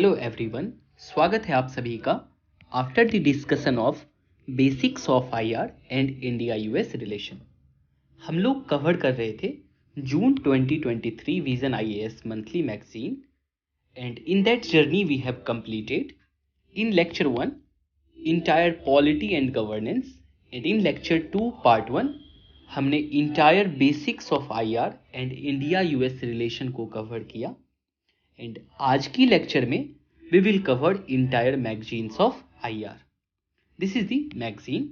Hello everyone, स्वागत है आप सभी का after the discussion of basics of IR and India US relation. हम लोग कवर कर रहे थे June 2023 Vision IAS monthly magazine and in that journey we have completed in lecture 1 entire polity and governance and in lecture 2 part 1 हमने entire basics of IR and India US relation को cover किया। And आज की lecture में we will cover entire magazines of IR. This is the magazine.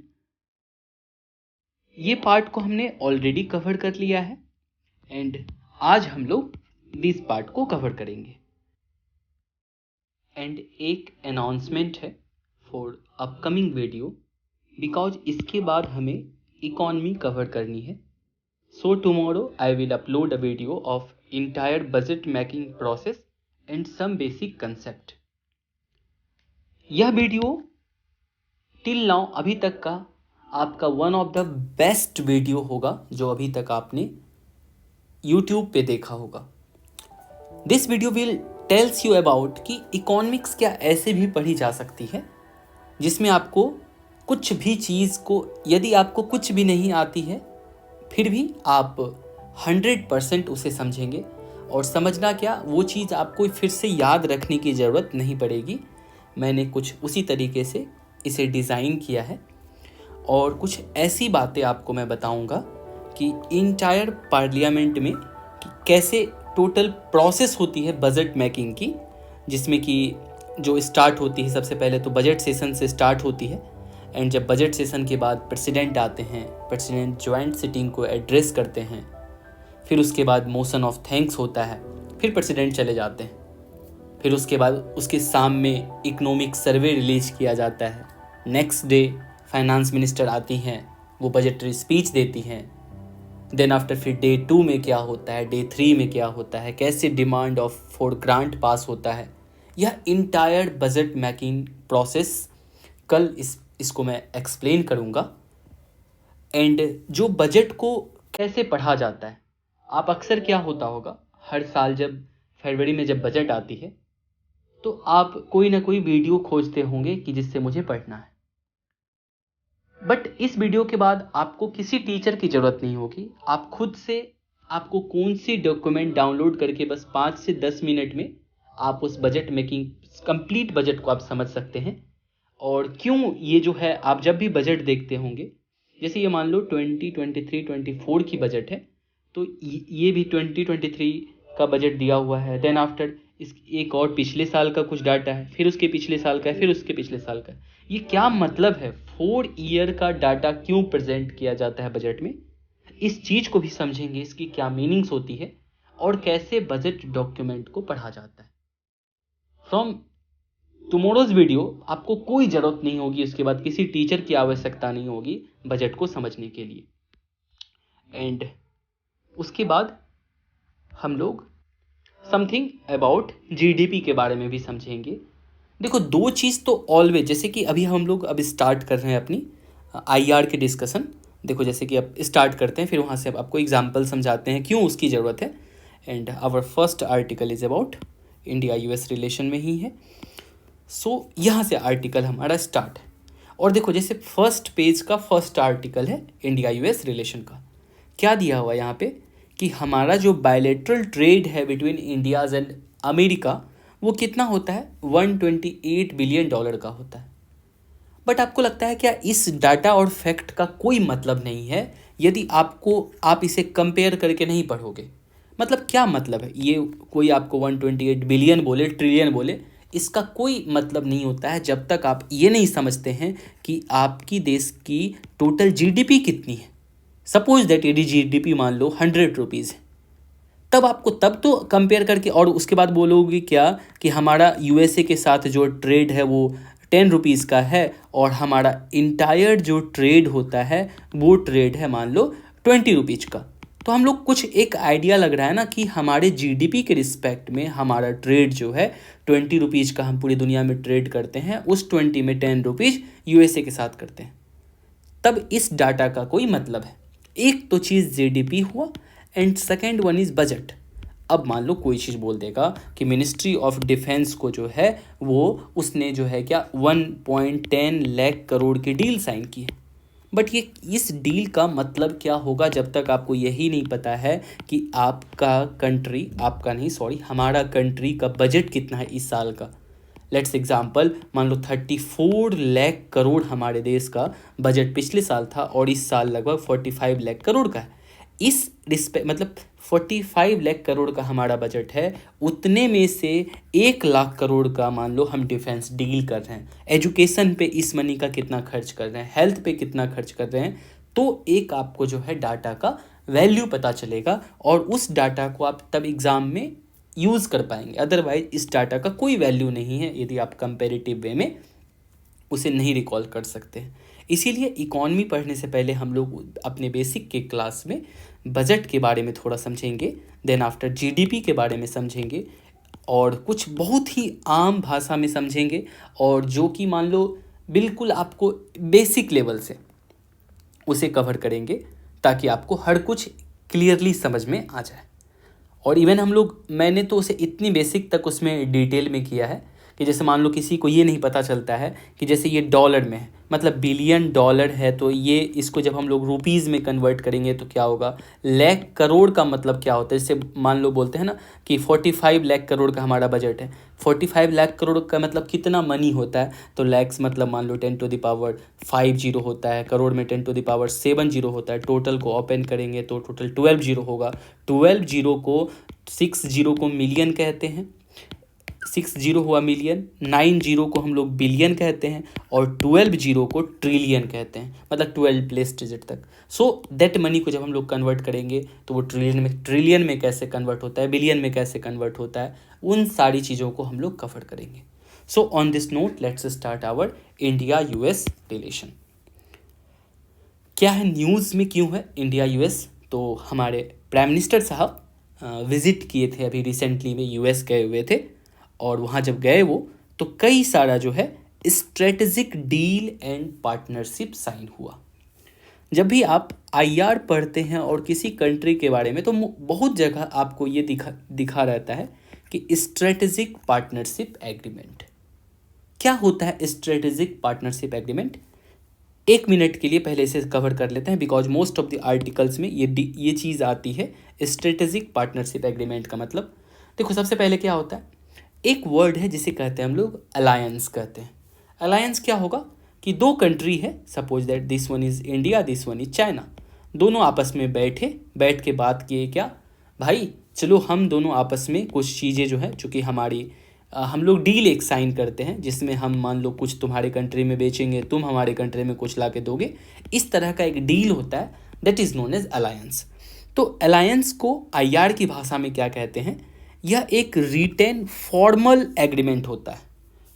ये part को हमने already cover कर लिया है एंड आज हम लोग दिस पार्ट को कवर करेंगे। एंड एक अनाउंसमेंट है फॉर अपकमिंग वीडियो, बिकॉज इसके बाद हमें इकोनॉमी कवर करनी है। So tomorrow I will upload a video of entire budget making process and some basic concept. यह वीडियो टिल नाउ अभी तक का आपका one of the best video होगा जो अभी तक आपने YouTube पे देखा होगा। This video will tells you about कि इकोनॉमिक्स क्या ऐसे भी पढ़ी जा सकती है, जिसमें आपको कुछ भी चीज़ को, यदि आपको कुछ भी नहीं आती है फिर भी आप 100% उसे समझेंगे। और समझना क्या, वो चीज़ आपको फिर से याद रखने की ज़रूरत नहीं पड़ेगी। मैंने कुछ उसी तरीके से इसे डिज़ाइन किया है और कुछ ऐसी बातें आपको मैं बताऊंगा कि इंटायर पार्लियामेंट में कैसे टोटल प्रोसेस होती है बजट मेकिंग की, जिसमें कि जो स्टार्ट होती है सबसे पहले तो बजट सेशन से स्टार्ट होती है। एंड जब बजट सेशन के बाद प्रेसिडेंट आते हैं, प्रेसिडेंट जॉइंट सिटिंग को एड्रेस करते हैं, फिर उसके बाद मोशन ऑफ थैंक्स होता है, फिर प्रेसिडेंट चले जाते हैं, फिर उसके बाद उसके सामने इकोनॉमिक सर्वे रिलीज किया जाता है। नेक्स्ट डे फाइनेंस मिनिस्टर आती हैं, वो बजटरी स्पीच देती हैं। देन आफ्टर फिर डे 2 में क्या होता है, डे 3 में क्या होता है, कैसे डिमांड ऑफ फॉर ग्रांट पास होता है। यह इंटायर बजट मेकिंग प्रोसेस कल इसको मैं एक्सप्लेन करूँगा। एंड जो बजट को कैसे पढ़ा जाता है, आप अक्सर क्या होता होगा, हर साल जब फरवरी में जब बजट आती है तो आप कोई ना कोई वीडियो खोजते होंगे कि जिससे मुझे पढ़ना है। बट इस वीडियो के बाद आपको किसी टीचर की ज़रूरत नहीं होगी। आप खुद से, आपको कौन सी डॉक्यूमेंट डाउनलोड करके बस 5 से 10 मिनट में आप उस बजट मेकिंग कंप्लीट बजट को आप समझ सकते हैं। और क्यों ये जो है, आप जब भी बजट देखते होंगे, जैसे ये मान लो 2023-24 की बजट है, तो ये भी 2023 का बजट दिया हुआ है। देन आफ्टर इस एक और पिछले साल का कुछ डाटा है, फिर उसके पिछले साल का है, फिर उसके पिछले साल का है। ये क्या मतलब है, 4 ईयर का डाटा क्यों प्रेजेंट किया जाता है बजट में, इस चीज़ को भी समझेंगे, इसकी क्या मीनिंग्स होती है और कैसे बजट डॉक्यूमेंट को पढ़ा जाता है। फ्रॉम टुमारोज वीडियो आपको कोई ज़रूरत नहीं होगी, उसके बाद किसी टीचर की आवश्यकता नहीं होगी बजट को समझने के लिए। एंड उसके बाद हम लोग समथिंग अबाउट जीडीपी के बारे में भी समझेंगे। देखो, दो चीज़ तो ऑलवेज, जैसे कि अभी हम लोग अब स्टार्ट कर रहे हैं अपनी आईआर के डिस्कशन। देखो, जैसे कि अब स्टार्ट करते हैं, फिर वहाँ से आपको एग्जाम्पल समझाते हैं क्यों उसकी ज़रूरत है। And our first article is about India US relation में ही है। सो यहाँ से आर्टिकल हमारा स्टार्ट है। और देखो, जैसे फर्स्ट पेज का फर्स्ट आर्टिकल है इंडिया यूएस रिलेशन का, क्या दिया हुआ है यहाँ पे कि हमारा जो बायलैटरल ट्रेड है बिटवीन इंडियाज एंड अमेरिका, वो कितना होता है, $128 बिलियन का होता है। बट आपको लगता है क्या इस डाटा और फैक्ट का कोई मतलब नहीं है यदि आप इसे कंपेयर करके नहीं पढ़ोगे? मतलब क्या मतलब है, ये कोई आपको 128 बिलियन बोले, ट्रिलियन बोले, इसका कोई मतलब नहीं होता है जब तक आप ये नहीं समझते हैं कि आपकी देश की टोटल जीडीपी कितनी है। सपोज दैट यदि जीडीपी मान लो 100 रुपीज़ है, तब तो कंपेयर करके, और उसके बाद बोलोगे क्या कि हमारा यूएसए के साथ जो ट्रेड है वो 10 रुपीज़ का है और हमारा इंटायर जो ट्रेड होता है वो ट्रेड है मान लो 20 रुपीज़ का। तो हम लोग कुछ एक आइडिया लग रहा है ना कि हमारे जीडीपी के रिस्पेक्ट में हमारा ट्रेड जो है 20 रुपीज़ का हम पूरी दुनिया में ट्रेड करते हैं, उस 20 में 10 रुपीज़ यूएसए के साथ करते हैं। तब इस डाटा का कोई मतलब है। एक तो चीज़ जीडीपी हुआ and second one is budget. अब मान लो कोई चीज़ बोल देगा कि मिनिस्ट्री ऑफ डिफेंस को जो है वो उसने जो है क्या 1.10 लाख करोड़ की डील साइन की है। बट ये इस डील का मतलब क्या होगा जब तक आपको यही नहीं पता है कि हमारा कंट्री का बजट कितना है इस साल का। लेट्स एग्जाम्पल, मान लो 34 लाख करोड़ हमारे देश का बजट पिछले साल था और इस साल लगभग 45 लाख करोड़ का है। इस मतलब 45 लाख करोड़ का हमारा बजट है, उतने में से 1 लाख करोड़ का मान लो हम डिफेंस डील कर रहे हैं, एजुकेशन पे इस मनी का कितना खर्च कर रहे हैं, हेल्थ पे कितना खर्च कर रहे हैं, तो एक आपको जो है डाटा का वैल्यू पता चलेगा और उस डाटा को आप तब एग्ज़ाम में यूज़ कर पाएंगे। अदरवाइज इस डाटा का कोई वैल्यू नहीं है यदि आप कंपेरेटिव वे में उसे नहीं रिकॉल कर सकते हैं। इसीलिए इकॉनमी पढ़ने से पहले हम लोग अपने बेसिक के क्लास में बजट के बारे में थोड़ा समझेंगे, देन आफ्टर जीडीपी के बारे में समझेंगे और कुछ बहुत ही आम भाषा में समझेंगे और जो कि मान लो बिल्कुल आपको बेसिक लेवल से उसे कवर करेंगे ताकि आपको हर कुछ क्लियरली समझ में आ जाए। और इवन मैंने तो उसे इतनी बेसिक तक उसमें डिटेल में किया है कि जैसे मान लो किसी को ये नहीं पता चलता है कि जैसे ये डॉलर में है, मतलब बिलियन डॉलर है, तो ये इसको जब हम लोग रुपीज़ में कन्वर्ट करेंगे तो क्या होगा, लाख करोड़ का मतलब क्या होता है। जैसे मान लो बोलते हैं ना कि 45 लाख करोड़ का हमारा बजट है, 45 लाख करोड़ का मतलब कितना मनी होता है, तो लैक्स मतलब मान लो 10⁵ जीरो होता है, करोड़ में 10⁷ जीरो होता है। टोटल को ओपन करेंगे तो टोटल 12 जीरो होगा। 12 जीरो को 6 जीरो को मिलियन कहते हैं, 6 जीरो हुआ मिलियन, 9 जीरो को हम लोग बिलियन कहते हैं और 12 जीरो को ट्रिलियन कहते हैं, मतलब 12 प्लेस डिजिट तक। सो दैट मनी को जब हम लोग कन्वर्ट करेंगे तो वो ट्रिलियन में कैसे कन्वर्ट होता है, बिलियन में कैसे कन्वर्ट होता है, उन सारी चीज़ों को हम लोग कवर करेंगे। So on this note let's start our India US relation. क्या है न्यूज़ में, क्यों है इंडिया यूएस? तो हमारे प्राइम मिनिस्टर साहब विजिट किए थे अभी रिसेंटली में, यूएस गए हुए थे और वहाँ जब गए वो तो कई सारा जो है strategic deal and partnership sign हुआ। जब भी आप आईआर पढ़ते हैं और किसी कंट्री के बारे में तो बहुत जगह आपको ये दिखा रहता है कि स्ट्रेटेजिक पार्टनरशिप एग्रीमेंट। क्या होता है स्ट्रेटेजिक पार्टनरशिप एग्रीमेंट? 1 मिनट के लिए पहले इसे कवर कर लेते हैं because most of the articles में ये चीज़ आती है। स्ट्रेटेजिक पार्टनरशिप एग्रीमेंट का मतलब देखो, सबसे पहले क्या होता है, एक वर्ड है जिसे कहते हैं हम लोग अलायंस कहते हैं। अलायंस क्या होगा कि 2 कंट्री है, suppose that this one is India, this one is China, दोनों आपस में बैठ के बात किए क्या भाई, चलो हम दोनों आपस में कुछ चीज़ें जो है चूँकि हम लोग डील एक साइन करते हैं जिसमें हम मान लो कुछ तुम्हारे कंट्री में बेचेंगे, तुम हमारे कंट्री में कुछ ला के दोगे, इस तरह का एक डील होता है, that is known as alliance. तो अलायंस को आईआर की भाषा में क्या कहते हैं? यह एक रिटेन फॉर्मल एग्रीमेंट होता है।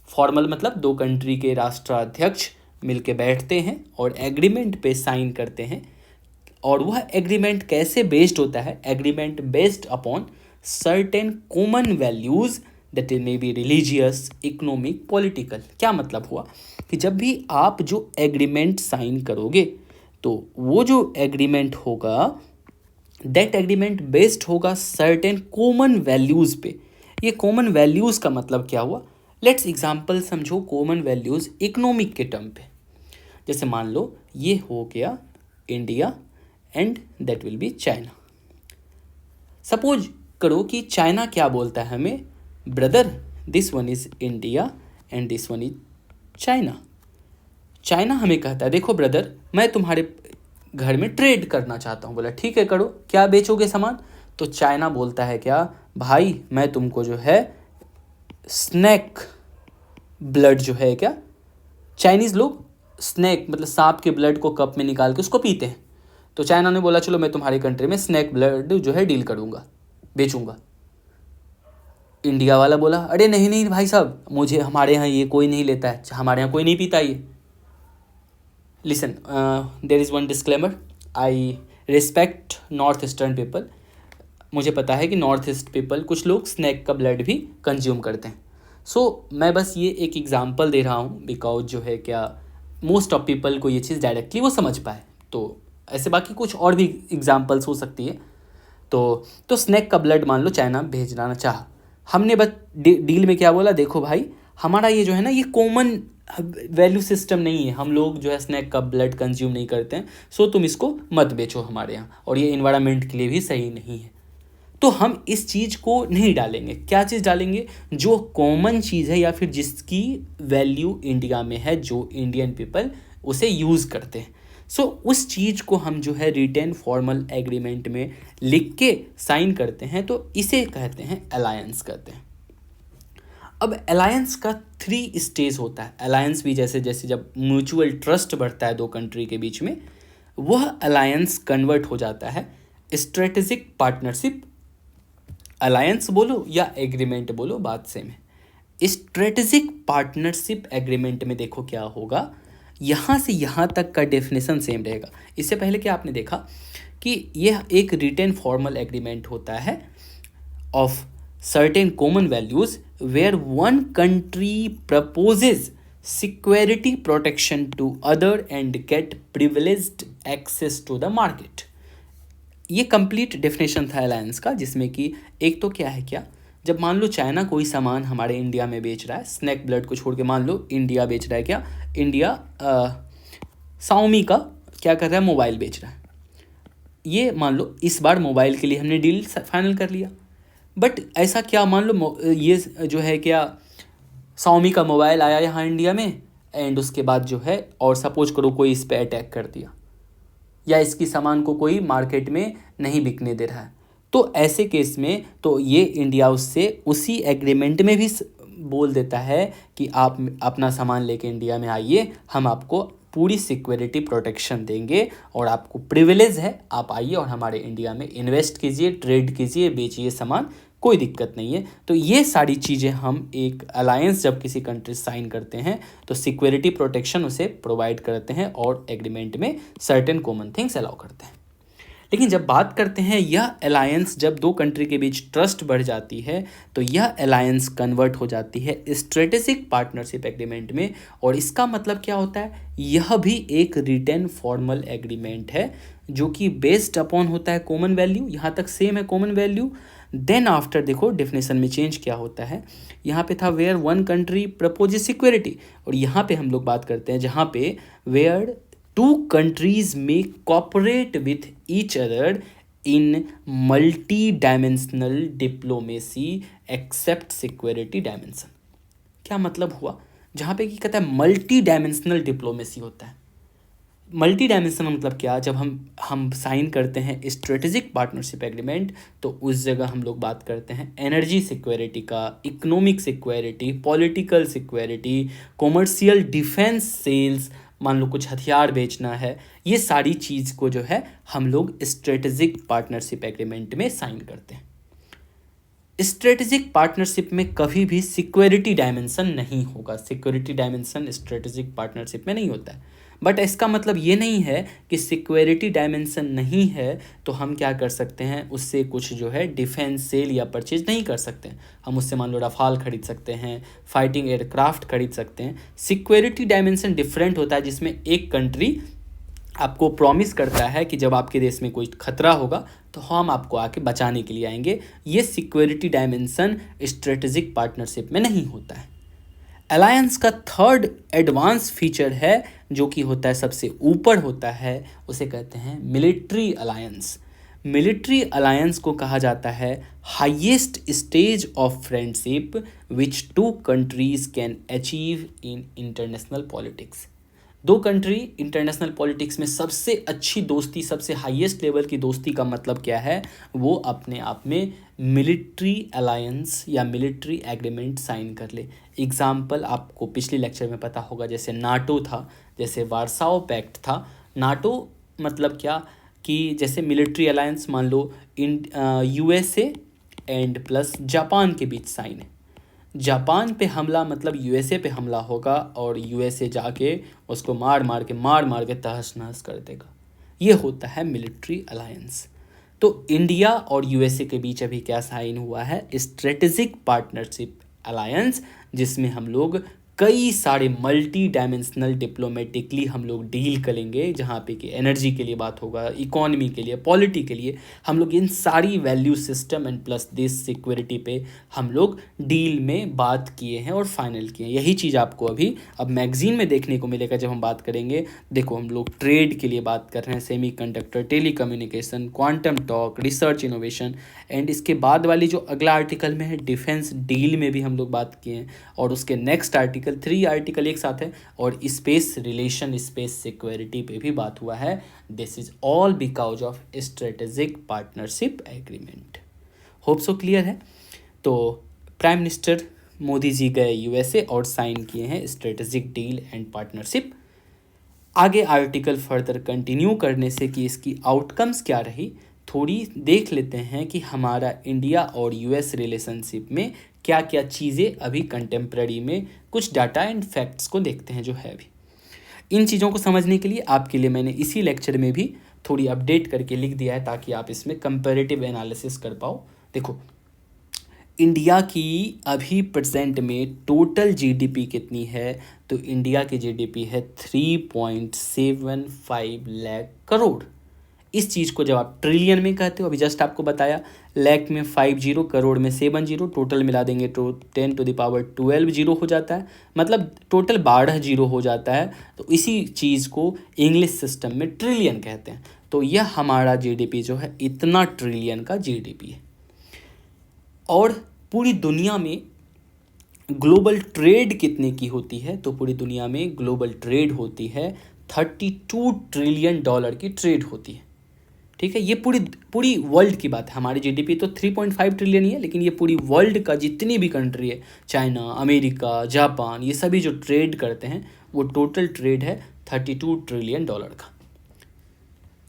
फॉर्मल मतलब 2 कंट्री के राष्ट्राध्यक्ष मिलके बैठते हैं और एग्रीमेंट पे साइन करते हैं। और वह एग्रीमेंट कैसे बेस्ड होता है? Agreement based upon certain common values that it may be religious, economic, political. क्या मतलब हुआ कि जब भी आप जो एग्रीमेंट साइन करोगे तो वो जो एग्रीमेंट होगा दैट एग्रीमेंट बेस्ड होगा सर्टेन कॉमन वैल्यूज़ पे। ये कॉमन वैल्यूज़ का मतलब क्या हुआ? लेट्स एग्जांपल समझो कॉमन वैल्यूज़ इकोनॉमिक के टर्म पे। जैसे मान लो ये हो गया India and that will B China. Suppose करो कि चाइना क्या बोलता है हमें, brother this one is India and this one is China. China हमें कहता है देखो ब्रदर, मैं तुम्हारे घर में ट्रेड करना चाहता हूँ। बोला ठीक है करो, क्या बेचोगे सामान? तो चाइना बोलता है क्या भाई, मैं तुमको जो है स्नैक ब्लड जो है, क्या चाइनीज़ लोग स्नैक मतलब सांप के ब्लड को कप में निकाल के उसको पीते हैं। तो चाइना ने बोला चलो मैं तुम्हारे कंट्री में स्नैक ब्लड जो है डील करूँगा, बेचूंगा। इंडिया वाला बोला अरे नहीं नहीं भाई साहब, मुझे हमारे यहाँ ये कोई नहीं लेता है, हमारे यहाँ कोई नहीं पीता ये। Listen, there is one disclaimer, I respect north eastern people. मुझे पता है कि नॉर्थ ईस्ट पीपल कुछ लोग स्नैक का ब्लड भी कंज्यूम करते हैं। सो मैं बस ये एक एग्जांपल दे रहा हूँ बिकॉज जो है क्या मोस्ट ऑफ पीपल को ये चीज़ डायरेक्टली वो समझ पाए। तो ऐसे बाकी कुछ और भी एग्जांपल्स हो सकती है। तो स्नेक का ब्लड मान लो चाइना भेजना चाहा, हमने बस डील में क्या बोला, देखो भाई हमारा ये जो है ना ये कॉमन वैल्यू सिस्टम नहीं है, हम लोग जो है स्नैक का ब्लड कंज्यूम नहीं करते हैं, सो तुम इसको मत बेचो हमारे यहाँ, और ये इन्वायरमेंट के लिए भी सही नहीं है। तो हम इस चीज़ को नहीं डालेंगे। क्या चीज़ डालेंगे? जो कॉमन चीज़ है या फिर जिसकी वैल्यू इंडिया में है, जो इंडियन पीपल उसे यूज़ करते हैं। सो उस चीज़ को हम जो है रिटेन फॉर्मल एग्रीमेंट में लिख के साइन करते हैं, तो इसे कहते हैं अलायंस कहते हैं। अब अलायंस का 3 स्टेज होता है। अलायंस भी जैसे जैसे जब म्यूचुअल ट्रस्ट बढ़ता है दो कंट्री के बीच में, वह अलायंस कन्वर्ट हो जाता है स्ट्रेटेजिक पार्टनरशिप। अलायंस बोलो या एग्रीमेंट बोलो, बात सेम है। स्ट्रेटेजिक पार्टनरशिप एग्रीमेंट में देखो क्या होगा, यहाँ से यहाँ तक का डेफिनेशन सेम रहेगा। इससे पहले क्या आपने देखा कि यह एक रिटेन फॉर्मल एग्रीमेंट होता है of certain common values where one country proposes security protection to other and get privileged access to the market। ये कंप्लीट डेफिनेशन था अलायंस का, जिसमें कि एक तो क्या है, क्या जब मान लो चाइना कोई सामान हमारे इंडिया में बेच रहा है, स्नैक ब्लड को छोड़ के मान लो इंडिया बेच रहा है, क्या इंडिया Xiaomi का क्या कर रहा है, मोबाइल बेच रहा है। ये मान लो इस बार मोबाइल के लिए हमने डील फाइनल कर लिया, बट ऐसा क्या मान लो ये जो है क्या Xiaomi का मोबाइल आया यहाँ इंडिया में, एंड उसके बाद जो है और सपोज करो कोई इस पे अटैक कर दिया, या इसकी सामान को कोई मार्केट में नहीं बिकने दे रहा है, तो ऐसे केस में तो ये इंडिया उससे उसी एग्रीमेंट में भी बोल देता है कि आप अपना सामान लेके इंडिया में आइए, हम आपको पूरी सिक्योरिटी प्रोटेक्शन देंगे और आपको प्रिविलेज है, आप आइए और हमारे इंडिया में इन्वेस्ट कीजिए, ट्रेड कीजिए, बेचिए सामान, कोई दिक्कत नहीं है। तो ये सारी चीज़ें हम एक अलायंस जब किसी कंट्री साइन करते हैं तो सिक्योरिटी प्रोटेक्शन उसे प्रोवाइड करते हैं और एग्रीमेंट में सर्टेन कॉमन थिंग्स अलाउ करते हैं। लेकिन जब बात करते हैं यह अलायंस, जब दो कंट्री के बीच ट्रस्ट बढ़ जाती है तो यह अलायंस कन्वर्ट हो जाती है स्ट्रेटेजिक पार्टनरशिप एग्रीमेंट में। और इसका मतलब क्या होता है, यह भी एक रिटेन फॉर्मल एग्रीमेंट है जो कि बेस्ड अपॉन होता है कॉमन वैल्यू। यहाँ तक सेम है कॉमन वैल्यू। देन आफ्टर देखो डेफिनेशन में चेंज क्या होता है, यहाँ पे था where one country propose security, और यहाँ पे हम लोग बात करते हैं जहाँ पे where two countries may cooperate with each other in multi-dimensional diplomacy except security dimension। क्या मतलब हुआ, जहाँ पे कि कहता है मल्टी डायमेंशनल डिप्लोमेसी होता है। मल्टी डायमेंशनल मतलब क्या, जब हम साइन करते हैं स्ट्रेटेजिक पार्टनरशिप एग्रीमेंट तो उस जगह हम लोग बात करते हैं एनर्जी सिक्योरिटी का, economic security, political security, commercial defence sales, मान लो कुछ हथियार बेचना है, ये सारी चीज़ को जो है हम लोग स्ट्रेटेजिक पार्टनरशिप एग्रीमेंट में साइन करते हैं। स्ट्रेटेजिक पार्टनरशिप में कभी भी सिक्योरिटी डायमेंशन नहीं होगा, सिक्योरिटी डायमेंशन स्ट्रेटेजिक पार्टनरशिप में नहीं होता है। बट इसका मतलब ये नहीं है कि सिक्योरिटी डायमेंशन नहीं है तो हम क्या कर सकते हैं, उससे कुछ जो है डिफेंस सेल या परचेज नहीं कर सकते हैं। हम उससे मान लो रफाल खरीद सकते हैं, फाइटिंग एयरक्राफ्ट खरीद सकते हैं। सिक्योरिटी डायमेंशन डिफरेंट होता है, जिसमें एक कंट्री आपको प्रॉमिस करता है कि जब आपके देश में कोई खतरा होगा तो हम आपको आके बचाने के लिए आएंगे। ये सिक्योरिटी डायमेंशन स्ट्रेटेजिक पार्टनरशिप में नहीं होता है। अलायंस का थर्ड एडवांस फीचर है जो कि होता है सबसे ऊपर होता है, उसे कहते हैं मिलिट्री अलायंस। मिलिट्री अलायंस को कहा जाता है highest stage of friendship which two countries can achieve in international politics. दो कंट्री इंटरनेशनल पॉलिटिक्स में सबसे अच्छी दोस्ती, सबसे हाईएस्ट लेवल की दोस्ती का मतलब क्या है, वो अपने आप में मिलिट्री अलायंस या मिलिट्री एग्रीमेंट साइन कर ले। एग्जाम्पल आपको पिछले लेक्चर में पता होगा, जैसे नाटो था, जैसे वार्साओ पैक्ट था। नाटो मतलब क्या कि जैसे मिलिट्री अलायंस मान लो USA एंड प्लस जापान के बीच साइन है। जापान पे हमला मतलब USA पे हमला होगा और USA जाके उसको मार मार के तहस नहस कर देगा। ये होता है मिलिट्री अलायंस। तो इंडिया और USA के बीच अभी क्या साइन हुआ है, स्ट्रेटेजिक पार्टनरशिप अलायंस, जिसमें हम लोग कई सारे मल्टी डायमेंशनल डिप्लोमेटिकली हम लोग डील करेंगे, जहाँ पे कि एनर्जी के लिए बात होगा, इकोनॉमी के लिए, पॉलिटी के लिए हम लोग इन सारी वैल्यू सिस्टम एंड प्लस देश सिक्योरिटी पे हम लोग डील में बात किए हैं और फाइनल किए हैं। यही चीज़ आपको अभी अब मैगजीन में देखने को मिलेगा जब हम बात करेंगे। देखो हम लोग ट्रेड के लिए बात कर रहे हैं, semiconductor, telecommunication, quantum talk, research innovation, and इसके बाद वाली जो अगला आर्टिकल में है डिफेंस डील में भी हम लोग बात किए हैं, और उसके नेक्स्ट आर्टिकल 3 आर्टिकल एक साथ है, और स्पेस रिलेशन, स्पेस सिक्योरिटी पे भी बात हुआ है। This is all because of strategic partnership agreement. Hope so clear है। तो प्राइम मिनिस्टर मोदी जी गए यूएसए और साइन किए हैं स्ट्रेटेजिक डील एंड पार्टनरशिप। आगे आर्टिकल फर्दर कंटिन्यू करने से कि इसकी आउटकम्स क्या रही, थोड़ी देख लेते हैं कि हमारा इंडिया और यूएस रिलेशनशिप में क्या क्या चीज़ें अभी कंटेम्प्रेरी में, कुछ डाटा एंड फैक्ट्स को देखते हैं जो है अभी। इन चीज़ों को समझने के लिए आपके लिए मैंने इसी लेक्चर में भी थोड़ी अपडेट करके लिख दिया है ताकि आप इसमें कंपैरेटिव एनालिसिस कर पाओ। देखो इंडिया की अभी प्रेजेंट में टोटल जीडीपी कितनी है, तो इंडिया की जीडीपी है 3.75 लाख करोड़। इस चीज़ को जब आप ट्रिलियन में कहते हो, अभी जस्ट आपको बताया, लाख में 50, करोड़ में 70, टोटल मिला देंगे तो 10⁻12 जीरो हो जाता है, मतलब टोटल 12 जीरो हो जाता है। तो इसी चीज़ को इंग्लिश सिस्टम में ट्रिलियन कहते हैं। तो यह हमारा जीडीपी जो है इतना ट्रिलियन का जीडीपी है। और पूरी दुनिया में ग्लोबल ट्रेड कितने की होती है, तो पूरी दुनिया में ग्लोबल ट्रेड होती है 32 ट्रिलियन डॉलर की ट्रेड होती है। ठीक है, ये पूरी वर्ल्ड की बात है। हमारी जीडीपी तो 3.5 ट्रिलियन ही है, लेकिन ये पूरी वर्ल्ड का जितनी भी कंट्री है, चाइना, अमेरिका, जापान, ये सभी जो ट्रेड करते हैं वो टोटल ट्रेड है 32 ट्रिलियन डॉलर का।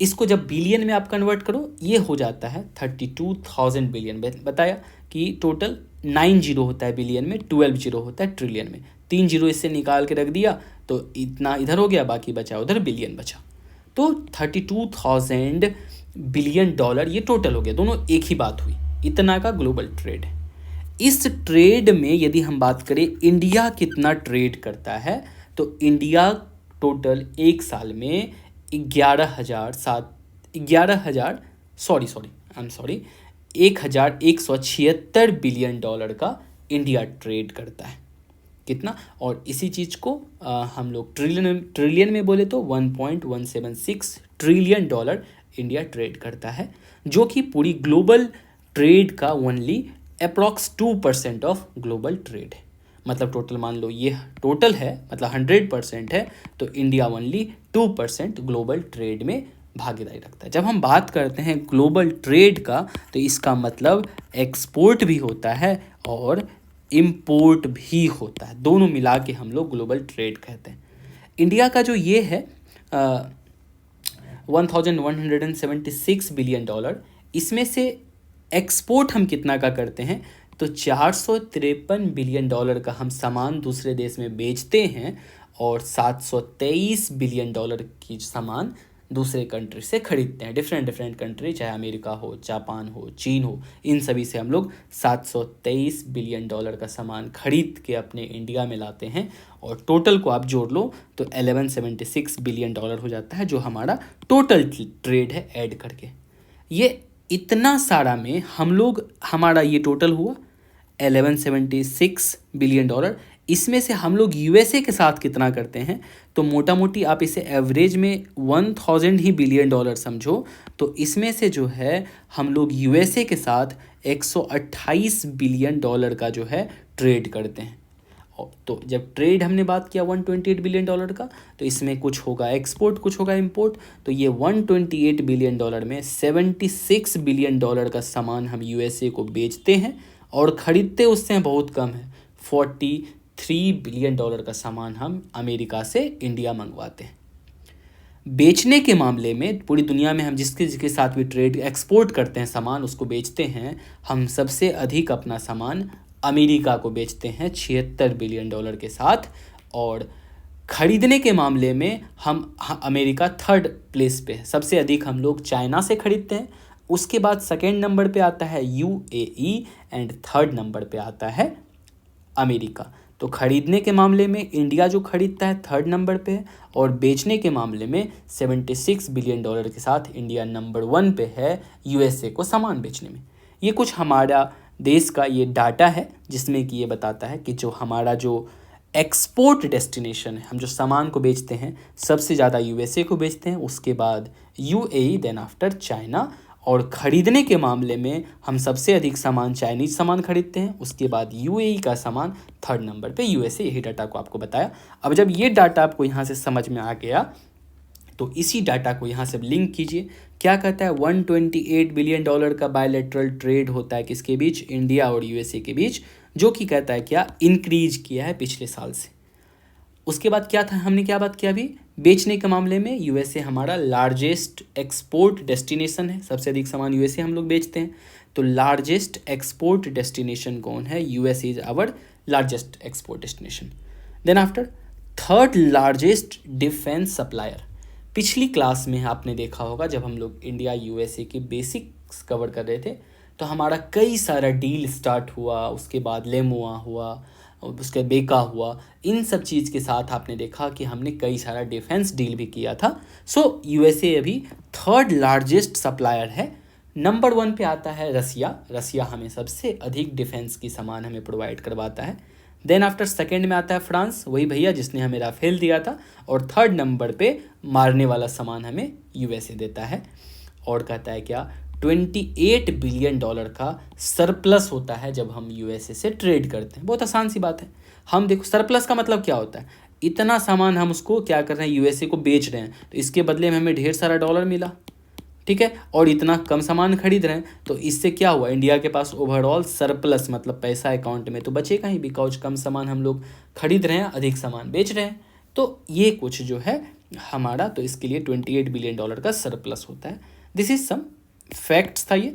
इसको जब बिलियन में आप कन्वर्ट करो, ये हो जाता है 32,000 बिलियन। बताया कि टोटल 9 जीरो होता है बिलियन में, 12 जीरो होता है ट्रिलियन में। 3 जीरो इससे निकाल के रख दिया तो इतना इधर हो गया, बाकी बचा उधर बिलियन बचा। तो 32,000 बिलियन डॉलर ये टोटल हो गया, दोनों एक ही बात हुई। इतना का ग्लोबल ट्रेड है। इस ट्रेड में यदि हम बात करें इंडिया कितना ट्रेड करता है, तो इंडिया टोटल एक साल में 1176 बिलियन डॉलर का इंडिया ट्रेड करता है। कितना? और इसी चीज़ को हम लोग ट्रिलियन में बोले तो 1.176 ट्रिलियन डॉलर इंडिया ट्रेड करता है, जो कि पूरी ग्लोबल ट्रेड का only approx 2% of global trade है। मतलब टोटल मान लो ये टोटल है, मतलब 100% है, तो इंडिया ओनली 2% ग्लोबल ट्रेड में भागीदारी रखता है। जब हम बात करते हैं ग्लोबल ट्रेड का, तो इसका मतलब एक्सपोर्ट भी होता है और इम्पोर्ट भी होता है, दोनों मिला के हम लोग ग्लोबल ट्रेड कहते हैं। इंडिया का जो ये है 1176 बिलियन डॉलर, इसमें से एक्सपोर्ट हम कितना का करते हैं, तो 453 बिलियन डॉलर का हम सामान दूसरे देश में बेचते हैं, और 723 बिलियन डॉलर की सामान दूसरे कंट्री से खरीदते हैं। डिफरेंट कंट्री, चाहे अमेरिका हो, जापान हो, चीन हो, इन सभी से हम लोग 723 बिलियन डॉलर का सामान खरीद के अपने इंडिया में लाते हैं, और टोटल को आप जोड़ लो तो 1176 बिलियन डॉलर हो जाता है, जो हमारा टोटल ट्रेड है ऐड करके। ये इतना सारा में हम लोग, हमारा ये टोटल हुआ 1176 बिलियन डॉलर। इसमें से हम लोग यूएसए के साथ कितना करते हैं, तो मोटा मोटी आप इसे एवरेज में 1000 ही बिलियन डॉलर समझो। तो इसमें से जो है हम लोग यूएसए के साथ 128 बिलियन डॉलर का जो है ट्रेड करते हैं। तो जब ट्रेड हमने बात किया 128 बिलियन डॉलर का, तो इसमें कुछ होगा एक्सपोर्ट, कुछ होगा इंपोर्ट। तो ये 128 बिलियन डॉलर में 76 बिलियन डॉलर का सामान हम यूएसए को बेचते हैं, और ख़रीदते उससे बहुत कम है। 43 बिलियन डॉलर का सामान हम अमेरिका से इंडिया मंगवाते हैं। बेचने के मामले में पूरी दुनिया में हम जिसके साथ भी ट्रेड एक्सपोर्ट करते हैं सामान, उसको बेचते हैं, हम सबसे अधिक अपना सामान अमेरिका को बेचते हैं 76 बिलियन डॉलर के साथ। और ख़रीदने के मामले में हम अमेरिका 3rd प्लेस पे है, सबसे अधिक हम लोग चाइना से ख़रीदते हैं। उसके बाद 2nd नंबर पे आता है यूएई, एंड 3rd नंबर पे आता है अमेरिका। तो खरीदने के मामले में इंडिया जो खरीदता है 3rd नंबर पे है, और बेचने के मामले में $76 बिलियन के साथ इंडिया नंबर 1 पे है यूएसए को सामान बेचने में। ये कुछ हमारा देश का ये डाटा है जिसमें कि ये बताता है कि जो हमारा जो एक्सपोर्ट डेस्टिनेशन है, हम जो सामान को बेचते हैं सबसे ज़्यादा यूएसए को बेचते हैं, उसके बाद यूएई, देन आफ्टर चाइना, और ख़रीदने के मामले में हम सबसे अधिक सामान चाइनीज़ सामान खरीदते हैं, उसके बाद यूएई का सामान 3rd नंबर पे यूएसए। यही डाटा को आपको बताया। अब जब ये डाटा आपको यहाँ से समझ में आ गया तो इसी डाटा को यहाँ से लिंक कीजिए। क्या कहता है, $128 बिलियन का बायलैटरल ट्रेड होता है किसके बीच, इंडिया और यूएसए के बीच, जो कि कहता है क्या, इंक्रीज किया है पिछले साल से। उसके बाद क्या था, हमने क्या बात किया अभी, बेचने के मामले में यूएसए हमारा लार्जेस्ट एक्सपोर्ट डेस्टिनेशन है, सबसे अधिक सामान यूएसए हम लोग बेचते हैं। तो लार्जेस्ट एक्सपोर्ट डेस्टिनेशन कौन है, USA is our largest export destination. Then after 3rd largest defence supplier. पिछली क्लास में आपने देखा होगा जब हम लोग इंडिया यूएसए के बेसिक्स कवर कर रहे थे तो हमारा कई सारा डील स्टार्ट हुआ, उसके बाद लेमुआ हुआ, उसके बेका हुआ, इन सब चीज़ के साथ आपने देखा कि हमने कई सारा डिफेंस डील भी किया था। सो यूएसए अभी 3rd लार्जेस्ट सप्लायर है। नंबर 1 पे आता है रसिया। रसिया हमें सबसे अधिक डिफेंस की सामान हमें प्रोवाइड करवाता है। देन आफ्टर 2nd में आता है फ्रांस, वही भैया जिसने हमें राफेल दिया था, और 3rd नंबर पे मारने वाला सामान हमें यूएसए देता है। और कहता है क्या, $28 बिलियन का सरप्लस होता है जब हम यूएसए से ट्रेड करते हैं। बहुत आसान सी बात है। हम देखो सरप्लस का मतलब क्या होता है, इतना सामान हम उसको क्या कर रहे हैं, यूएसए को बेच रहे हैं, तो इसके बदले में हमें ढेर सारा डॉलर मिला, ठीक है, और इतना कम सामान खरीद रहे हैं, तो इससे क्या हुआ, इंडिया के पास ओवरऑल सरप्लस मतलब पैसा अकाउंट में तो बचेगा ही, बिकॉज कम सामान हम लोग खरीद रहे हैं, अधिक सामान बेच रहे हैं। तो ये कुछ जो है हमारा, तो इसके लिए $28 बिलियन का सरप्लस होता है। दिस इज सम फैक्ट्स था ये।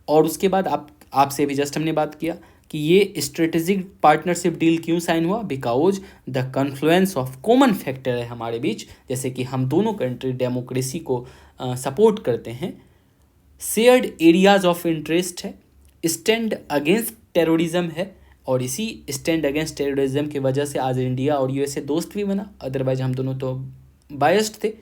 और उसके बाद आपसे भी जस्ट हमने बात किया कि ये स्ट्रेटेजिक पार्टनरशिप डील क्यों साइन हुआ, because the confluence of common factor है हमारे बीच, जैसे कि हम दोनों कंट्री डेमोक्रेसी को सपोर्ट करते हैं, शेयर्ड एरियाज ऑफ इंटरेस्ट है, स्टैंड अगेंस्ट टेररिज्म है, और इसी स्टैंड अगेंस्ट टेररिज्म की वजह से आज इंडिया और यूएसए दोस्त भी बना, अदरवाइज हम दोनों तो बायस्ड थे।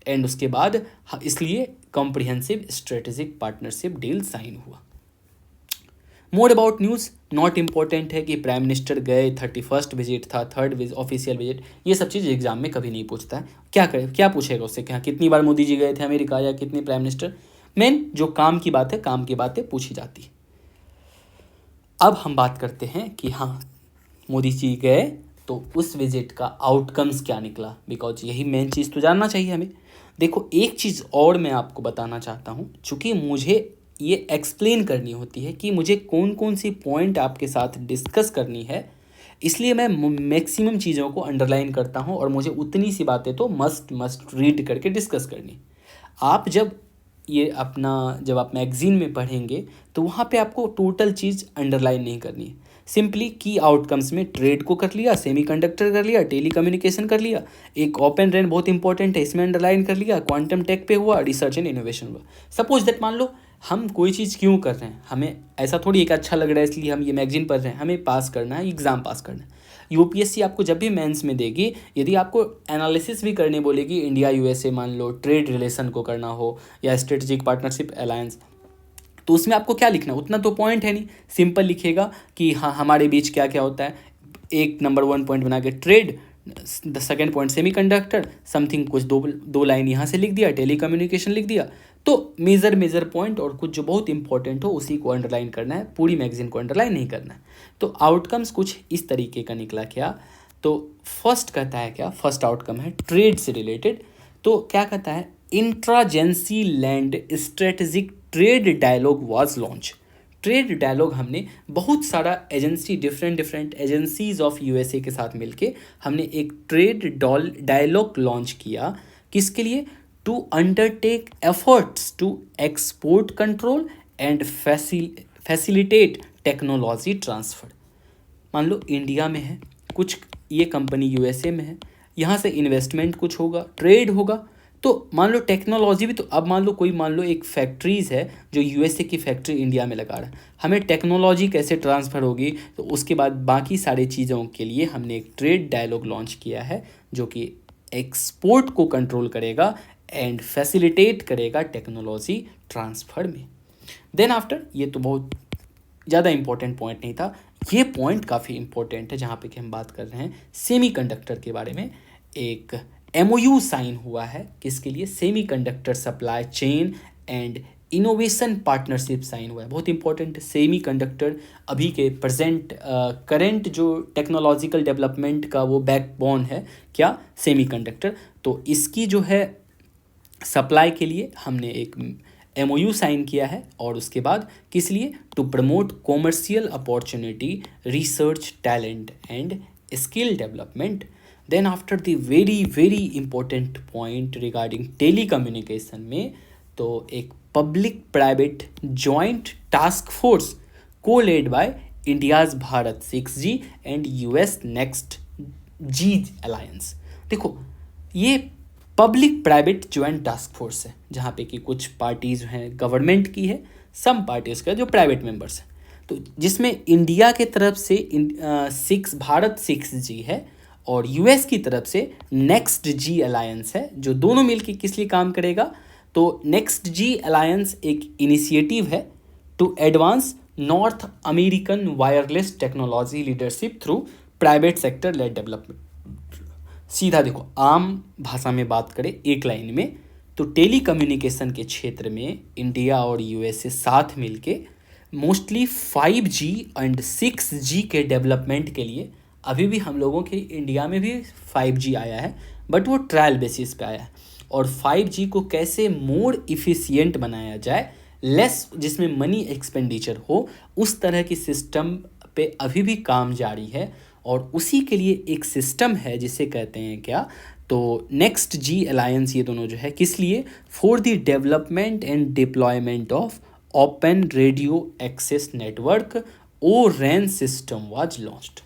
एंड उसके बाद इसलिए comprehensive strategic partnership deal sign हुआ। More about news, not important है कि प्राइम मिनिस्टर गए, 31st विजिट था, 3rd ऑफिशियल विजिट, ये सब चीज़ एग्जाम में कभी नहीं पूछता है। क्या करे, क्या पूछेगा उससे, क्या कितनी बार मोदी जी गए थे अमेरिका या कितने प्राइम मिनिस्टर, मेन जो काम की बात है, काम की बातें पूछी जाती है। अब हम बात करते हैं कि हाँ मोदी जी गए तो उस विजिट का आउटकम्स क्या निकला, बिकॉज यही मेन चीज़ तो जानना चाहिए हमें। देखो एक चीज़ और मैं आपको बताना चाहता हूँ, चूँकि मुझे ये एक्सप्लेन करनी होती है कि मुझे कौन कौन सी पॉइंट आपके साथ डिस्कस करनी है, इसलिए मैं मैक्सिमम चीज़ों को अंडरलाइन करता हूँ और मुझे उतनी सी बातें तो मस्ट रीड करके डिस्कस करनी। आप जब आप मैगजीन में पढ़ेंगे तो वहाँ पे आपको टोटल चीज़ अंडरलाइन नहीं करनी है। सिंपली की आउटकम्स में ट्रेड को कर लिया, सेमीकंडक्टर कर लिया, टेली कम्युनिकेशन कर लिया, एक ओपन रेन बहुत इंपॉर्टेंट है इसमें अंडरलाइन कर लिया, क्वांटम टेक पे हुआ, रिसर्च एंड इनोवेशन हुआ। सपोज दैट मान लो हम कोई चीज़ क्यों कर रहे हैं, हमें ऐसा थोड़ी एक अच्छा लग रहा है इसलिए हम ये मैगजीन पढ़ रहे हैं, हमें पास करना है, एग्ज़ाम पास करना है। यूपीएससी आपको जब भी मेंस में देगी, यदि आपको एनालिसिस भी करने बोलेगी, इंडिया यूएसए मान लो ट्रेड रिलेशन को करना हो या स्ट्रेटेजिक पार्टनरशिप अलायंस, तो उसमें आपको क्या लिखना, उतना तो पॉइंट है नहीं, सिंपल लिखेगा कि हाँ हमारे बीच क्या क्या होता है। एक नंबर 1 पॉइंट बना के trade, the second point semiconductor, something कुछ दो लाइन यहाँ से लिख दिया, टेली कम्युनिकेशन लिख दिया। तो मेजर पॉइंट और कुछ जो बहुत इंपॉर्टेंट हो उसी को अंडरलाइन करना है, पूरी मैगजीन को अंडरलाइन नहीं करना है। तो आउटकम्स कुछ इस तरीके का निकला। क्या तो फर्स्ट कहता है, क्या फर्स्ट आउटकम है ट्रेड से रिलेटेड, तो क्या कहता है, interagency land strategic trade dialogue was launch. Trade dialogue हमने बहुत सारा agency, different agencies of USA के साथ मिलके हमने एक ट्रेड डायलॉग लॉन्च किया। किसके लिए, to undertake efforts to export control and facilitate technology transfer. मान लो इंडिया में है कुछ, ये कंपनी यूएसए में है, यहाँ से इन्वेस्टमेंट कुछ होगा, ट्रेड होगा, तो मान लो टेक्नोलॉजी भी, तो अब मान लो एक फैक्ट्रीज़ है जो यूएसए की फैक्ट्री इंडिया में लगा रहा है, हमें टेक्नोलॉजी कैसे ट्रांसफ़र होगी, तो उसके बाद बाकी सारी चीज़ों के लिए हमने एक ट्रेड डायलॉग लॉन्च किया है जो कि एक्सपोर्ट को कंट्रोल करेगा एंड फैसिलिटेट करेगा टेक्नोलॉजी ट्रांसफ़र में। देन आफ्टर, ये तो बहुत ज़्यादा इंपॉर्टेंट पॉइंट नहीं था, ये पॉइंट काफ़ी इंपॉर्टेंट है जहाँ पे कि हम बात कर रहे हैं सेमीकंडक्टर के बारे में। एक एमओयू साइन हुआ है किसके लिए, semiconductor supply chain and innovation partnership sign हुआ है, बहुत इंपॉर्टेंट है। सेमीकंडक्टर अभी के प्रेजेंट करंट जो टेक्नोलॉजिकल डेवलपमेंट का वो बैकबोन है, क्या, सेमीकंडक्टर। तो इसकी जो है सप्लाई के लिए हमने एक एमओयू साइन किया है, और उसके बाद किस लिए, to promote commercial opportunity, research, talent and skill development. Then after the very very important point regarding telecommunication में, तो एक public private joint task force को led by India's Bharat 6G and US next G alliance. देखो, ये public private joint task force है जहाँ पे कि कुछ पार्टीज़ हैं गवर्नमेंट की है, सम पार्टीज़ का जो प्राइवेट मेंबर्स हैं, तो जिसमें इंडिया के तरफ से भारत 6G है और यूएस की तरफ से नेक्स्ट जी अलायंस है, जो दोनों मिलकर किस लिए काम करेगा, तो नेक्स्ट जी अलायंस एक इनिशिएटिव है to advance North American wireless technology leadership through private sector led development. सीधा देखो, आम भाषा में बात करें एक लाइन में, तो टेली कम्युनिकेशन के क्षेत्र में इंडिया और यूएसए साथ मिलके मोस्टली 5G एंड 6G के डेवलपमेंट के लिए, अभी भी हम लोगों के इंडिया में भी 5G आया है बट वो ट्रायल बेसिस पे आया है, और 5G को कैसे मोर इफ़िशियंट बनाया जाए, लेस जिसमें मनी एक्सपेंडिचर हो, उस तरह की सिस्टम पे अभी भी काम जारी है। और उसी के लिए एक सिस्टम है जिसे कहते हैं क्या, तो नेक्स्ट जी अलायंस, ये दोनों जो है किस लिए, for the development and deployment of open radio access network ORAN system was launched.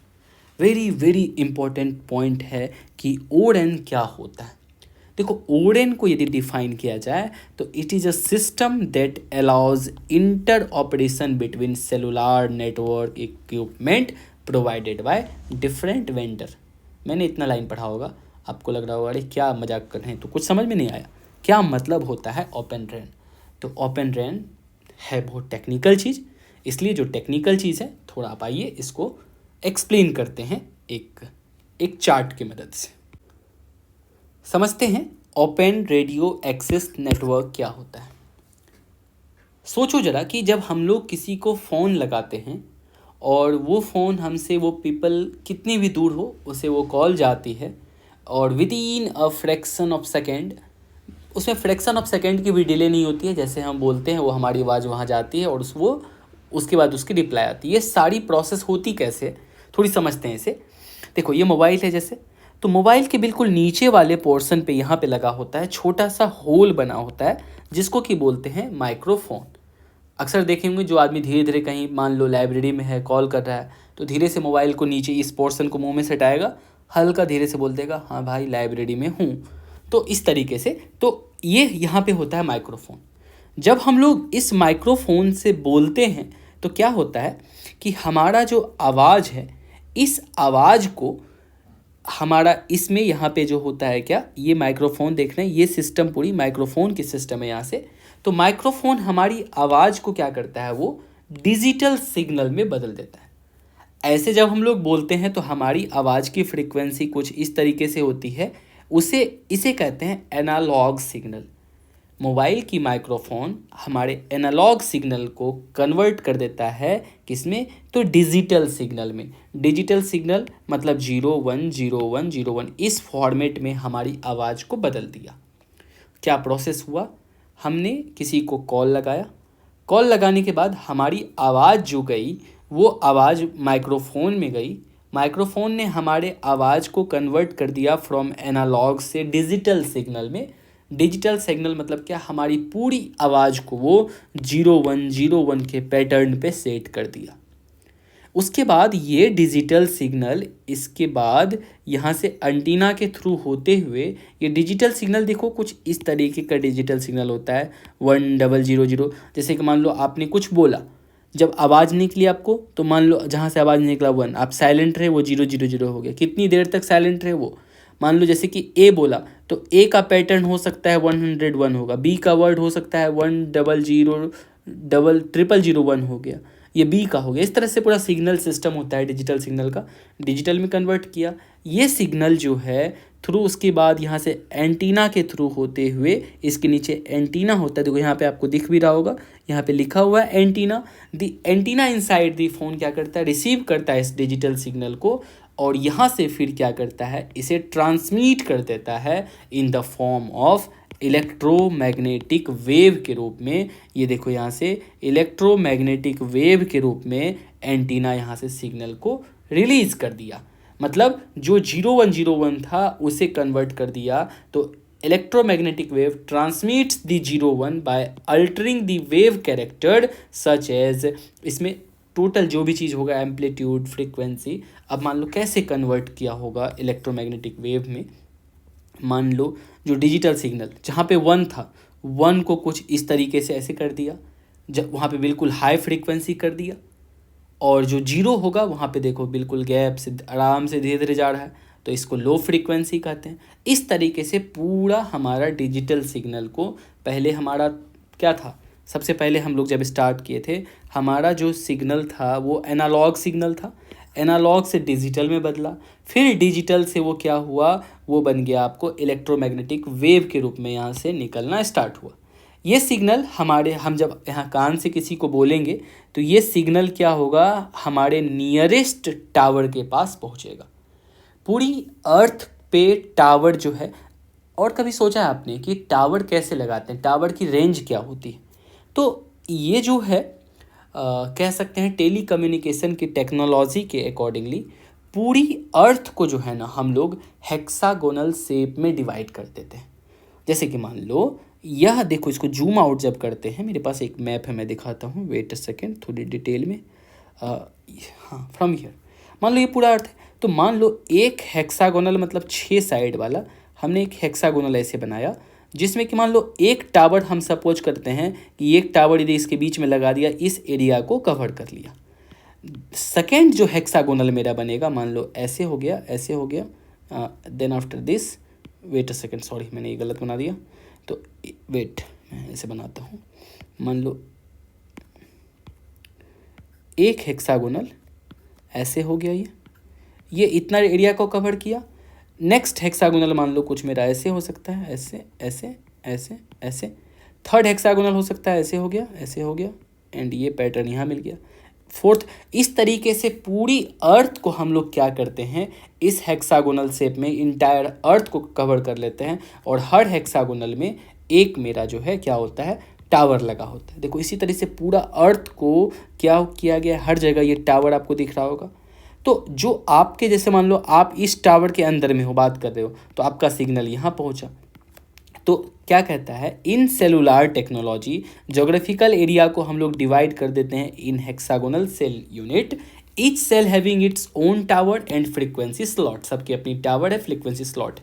Very very important point है कि ORAN क्या होता है। देखो, ORAN को यदि डिफाइन किया जाए तो it is a system that allows inter operation between cellular network equipment provided by different vendor. मैंने इतना लाइन पढ़ा होगा, आपको लग रहा होगा अरे क्या मजाक कर रहे हैं, तो कुछ समझ में नहीं आया क्या मतलब होता है ओपन रैन। तो ओपन रैन है बहुत टेक्निकल चीज़, इसलिए जो टेक्निकल चीज़ है थोड़ा आप आइए इसको एक्सप्लेन करते हैं एक चार्ट की मदद से। समझते हैं ओपन रेडियो एक्सेस नेटवर्क क्या होता है। सोचो जरा कि जब हम लोग किसी को फ़ोन लगाते हैं और वो फ़ोन हमसे, वो पीपल कितनी भी दूर हो, उसे वो कॉल जाती है और with in a fraction of second, उसमें फ्रैक्शन ऑफ सेकेंड की भी डिले नहीं होती है, जैसे हम बोलते हैं वो हमारी आवाज़ वहाँ जाती है और वो उसके बाद उसकी रिप्लाई आती है। ये सारी प्रोसेस होती कैसे, थोड़ी समझते हैं इसे। देखो, ये मोबाइल है जैसे, तो मोबाइल के बिल्कुल नीचे वाले पोर्शन पे यहाँ पे लगा होता है छोटा सा होल बना होता है जिसको कि बोलते हैं माइक्रोफोन। अक्सर देखेंगे जो आदमी धीरे धीरे कहीं मान लो लाइब्रेरी में है, कॉल कर रहा है, तो धीरे से मोबाइल को नीचे इस पोर्शन को मुंह में सटाएगा, हल्का धीरे से बोल देगा हाँ भाई लाइब्रेरी में हूँ। तो इस तरीके से, तो ये यहाँ पे होता है माइक्रोफोन। जब हम लोग इस माइक्रोफोन से बोलते हैं तो क्या होता है कि हमारा जो आवाज़ है, इस आवाज़ को हमारा इसमें यहाँ पे जो होता है क्या, ये माइक्रोफोन देख रहे हैं, ये सिस्टम पूरी माइक्रोफोन की सिस्टम है यहाँ से। तो माइक्रोफोन हमारी आवाज़ को क्या करता है, वो डिजिटल सिग्नल में बदल देता है। ऐसे जब हम लोग बोलते हैं तो हमारी आवाज़ की फ्रीक्वेंसी कुछ इस तरीके से होती है, इसे कहते हैं एनालॉग सिग्नल। मोबाइल की माइक्रोफोन हमारे एनालॉग सिग्नल को कन्वर्ट कर देता है किसमें, तो डिजिटल सिग्नल में। डिजिटल सिग्नल मतलब 010101, इस फॉर्मेट में हमारी आवाज़ को बदल दिया। क्या प्रोसेस हुआ, हमने किसी को कॉल लगाया, कॉल लगाने के बाद हमारी आवाज़ जो गई वो आवाज़ माइक्रोफोन में गई, माइक्रोफोन ने हमारे आवाज़ को कन्वर्ट कर दिया फ्रॉम एनालॉग से डिजिटल सिग्नल में। डिजिटल सिग्नल मतलब क्या, हमारी पूरी आवाज़ को वो 0101 के पैटर्न पे सेट कर दिया। उसके बाद ये डिजिटल सिग्नल इसके बाद यहाँ से एंटीना के थ्रू होते हुए ये डिजिटल सिग्नल देखो कुछ इस तरीके का डिजिटल सिग्नल होता है 1000। जैसे कि मान लो आपने कुछ बोला, जब आवाज़ निकली आपको तो मान लो जहाँ से आवाज़ निकला 1, आप साइलेंट रहे वो 000 हो गया। कितनी देर तक साइलेंट रहे वो, मान लो जैसे कि ए बोला तो ए का पैटर्न हो सकता है 101 होगा, बी का वर्ड हो सकता है 1000001 हो गया, ये बी का हो गया। इस तरह से पूरा सिग्नल सिस्टम होता है डिजिटल सिग्नल का। डिजिटल में कन्वर्ट किया ये सिग्नल जो है थ्रू, उसके बाद यहाँ से एंटीना के थ्रू होते हुए इसके नीचे एंटीना होता है, देखो यहाँ पे आपको दिख भी रहा होगा, यहाँ पे लिखा हुआ है antenna. The antenna inside the phone क्या करता है, रिसीव करता है इस डिजिटल सिग्नल को और यहाँ से फिर क्या करता है, इसे ट्रांसमिट कर देता है in the form of electromagnetic wave के रूप में। ये देखो यहाँ से इलेक्ट्रोमैग्नेटिक वेव के रूप में एंटीना यहाँ से सिग्नल को रिलीज कर दिया, मतलब जो 0101 था उसे कन्वर्ट कर दिया। तो electromagnetic wave transmits the 01 by altering the wave character such as, इसमें टोटल जो भी चीज़ होगा एम्पलीट्यूड फ्रीक्वेंसी। अब मान लो कैसे कन्वर्ट किया होगा इलेक्ट्रोमैग्नेटिक वेव में, मान लो जो डिजिटल सिग्नल जहाँ पे 1 था 1 को कुछ इस तरीके से ऐसे कर दिया, जब वहाँ पे बिल्कुल हाई फ्रीक्वेंसी कर दिया, और जो 0 होगा वहाँ पे देखो बिल्कुल गैप से आराम से धीरे धीरे जा रहा है, तो इसको लो फ्रीक्वेंसी कहते हैं। इस तरीके से पूरा हमारा डिजिटल सिग्नल को, पहले हमारा क्या था, सबसे पहले हम लोग जब स्टार्ट किए थे हमारा जो सिग्नल था वो एनालॉग सिग्नल था, एनालॉग से डिजिटल में बदला, फिर डिजिटल से वो क्या हुआ, वो बन गया आपको इलेक्ट्रोमैग्नेटिक वेव के रूप में यहाँ से निकलना स्टार्ट हुआ। ये सिग्नल हम जब यहाँ कान से किसी को बोलेंगे तो ये सिग्नल क्या होगा, हमारे नियरेस्ट टावर के पास पहुँचेगा। पूरी अर्थ पे टावर जो है, और कभी सोचा है आपने कि टावर कैसे लगाते हैं, टावर की रेंज क्या होती है? तो ये जो है कह सकते हैं टेली कम्युनिकेशन की टेक्नोलॉजी के अकॉर्डिंगली पूरी अर्थ को जो है ना हम लोग हेक्सागोनल शेप में डिवाइड कर देते हैं। जैसे कि मान लो यह देखो, इसको जूम आउट जब करते हैं, मेरे पास एक मैप है मैं दिखाता हूँ, वेट अ सेकेंड थोड़ी डिटेल में। हाँ, फ्रॉम हियर मान लो ये पूरा अर्थ है, तो मान लो एक हेक्सागोनल मतलब 6 साइड वाला हमने एक हेक्सागोनल ऐसे बनाया, जिसमें कि मान लो एक टावर हम सपोज करते हैं कि एक टावर यदि इसके बीच में लगा दिया, इस एरिया को कवर कर लिया। सेकेंड जो हेक्सागोनल मेरा बनेगा, मान लो ऐसे हो गया, ऐसे हो गया, then after this, wait a second, sorry मैंने ये गलत बना दिया, तो वेट मैं ऐसे बनाता हूँ। मान लो एक हेक्सागोनल ऐसे हो गया, ये इतना एरिया को कवर किया। नेक्स्ट हेक्सागोनल मान लो कुछ मेरा ऐसे हो सकता है, ऐसे ऐसे ऐसे ऐसे। थर्ड हेक्सागोनल हो सकता है ऐसे हो गया, ऐसे हो गया, एंड ये पैटर्न यहाँ मिल गया। फोर्थ, इस तरीके से पूरी अर्थ को हम लोग क्या करते हैं, इस हेक्सागोनल शेप में इंटायर अर्थ को कवर कर लेते हैं, और हर हेक्सागोनल में एक मेरा जो है क्या होता है, टावर लगा होता है। देखो इसी तरह से पूरा अर्थ को क्या किया गया, हर जगह ये टावर आपको दिख रहा होगा। तो जो आपके जैसे मान लो आप इस टावर के अंदर में हो, बात कर रहे हो, तो आपका सिग्नल यहाँ पहुँचा। तो क्या कहता है, in cellular technology geographical area को हम लोग डिवाइड कर देते हैं in hexagonal cell unit, each cell having its own tower and frequency slot. सबकी अपनी टावर है, फ्रीक्वेंसी स्लॉट।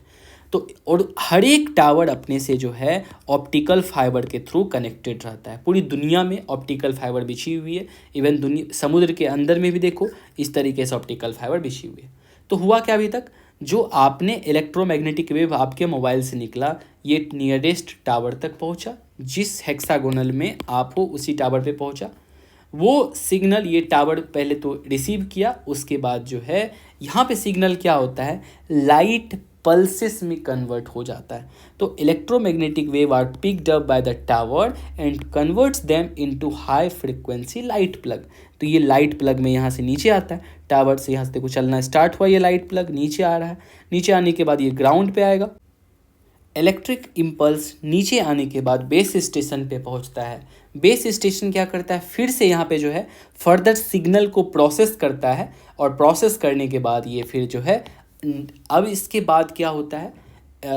तो और हर एक टावर अपने से जो है ऑप्टिकल फाइबर के थ्रू कनेक्टेड रहता है। पूरी दुनिया में ऑप्टिकल फाइबर बिछी हुई है, इवन दुनिया समुद्र के अंदर में भी देखो इस तरीके से ऑप्टिकल फाइबर बिछी हुई है। तो हुआ क्या, अभी तक जो आपने इलेक्ट्रोमैग्नेटिक वेव आपके मोबाइल से निकला, ये नियरेस्ट टावर तक पहुंचा, जिस हेक्सागोनल में आप हो उसी टावर पे पहुंचा। वो सिग्नल ये टावर पहले तो रिसीव किया, उसके बाद जो है यहाँ पे सिग्नल क्या होता है, लाइट पल्सेस में कन्वर्ट हो जाता है। तो electromagnetic wave are picked up by the tower and converts them into high frequency light plug. तो ये लाइट प्लग में यहाँ से नीचे आता है, टावर से यहाँ से देखो चलना स्टार्ट हुआ, ये लाइट प्लग नीचे आ रहा है, नीचे आने के बाद ये ग्राउंड पे आएगा। इलेक्ट्रिक इम्पल्स नीचे आने के बाद बेस स्टेशन पे पहुंचता है। बेस स्टेशन क्या करता है, फिर से यहाँ पे जो है फर्दर सिग्नल को प्रोसेस करता है, और प्रोसेस करने के बाद ये फिर जो है, अब इसके बाद क्या होता है,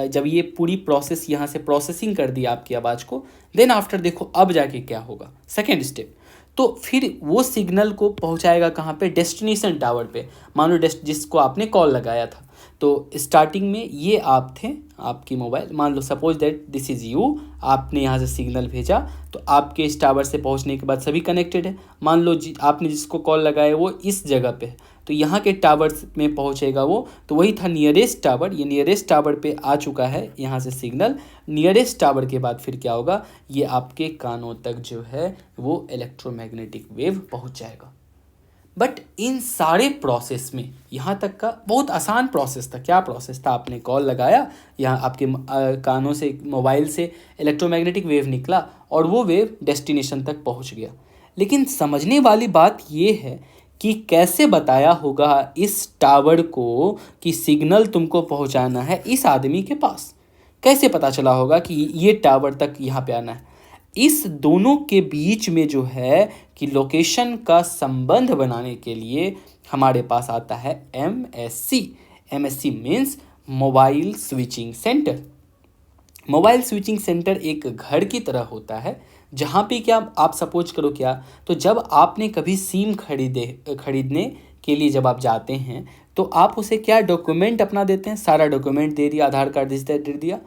जब ये पूरी प्रोसेस यहाँ से प्रोसेसिंग कर दी आपकी आवाज़ को, देन आफ्टर देखो अब जाके क्या होगा, सेकेंड स्टेप। तो फिर वो सिग्नल को पहुंचाएगा कहाँ पे, डेस्टिनेशन टावर पे। मान लो जिसको आपने कॉल लगाया था, तो स्टार्टिंग में ये आप थे, आपकी मोबाइल, मान लो suppose that this is you, आपने यहाँ से सिग्नल भेजा, तो आपके इस टावर से पहुँचने के बाद सभी कनेक्टेड है। मान लो आपने जिसको कॉल लगाया वो इस जगह पे है, तो यहाँ के टावर में पहुँचेगा वो, तो वही था नियरेस्ट टावर। ये नियरेस्ट टावर पे आ चुका है यहाँ से सिग्नल। नियरेस्ट टावर के बाद फिर क्या होगा, ये आपके कानों तक जो है वो इलेक्ट्रोमैग्नेटिक वेव पहुँच जाएगा। बट इन सारे प्रोसेस में यहाँ तक का बहुत आसान प्रोसेस था। क्या प्रोसेस था, आपने कॉल लगाया, यहाँ आपके कानों से, मोबाइल से इलेक्ट्रोमैग्नेटिक वेव निकला और वो वेव डेस्टिनेशन तक पहुँच गया। लेकिन समझने वाली बात ये है कि कैसे बताया होगा इस टावर को कि सिग्नल तुमको पहुँचाना है इस आदमी के पास, कैसे पता चला होगा कि ये टावर तक यहाँ पे आना है। इस दोनों के बीच में जो है कि लोकेशन का संबंध बनाने के लिए हमारे पास आता है MSC। MSC means mobile switching centre. Mobile switching centre एक घर की तरह होता है, जहाँ पे क्या आप सपोज करो, क्या तो जब आपने कभी सिम खरीदने के लिए जब आप जाते हैं, तो आप उसे क्या डॉक्यूमेंट अपना देते हैं, सारा डॉक्यूमेंट दे दिया, आधार कार्ड दे दिया,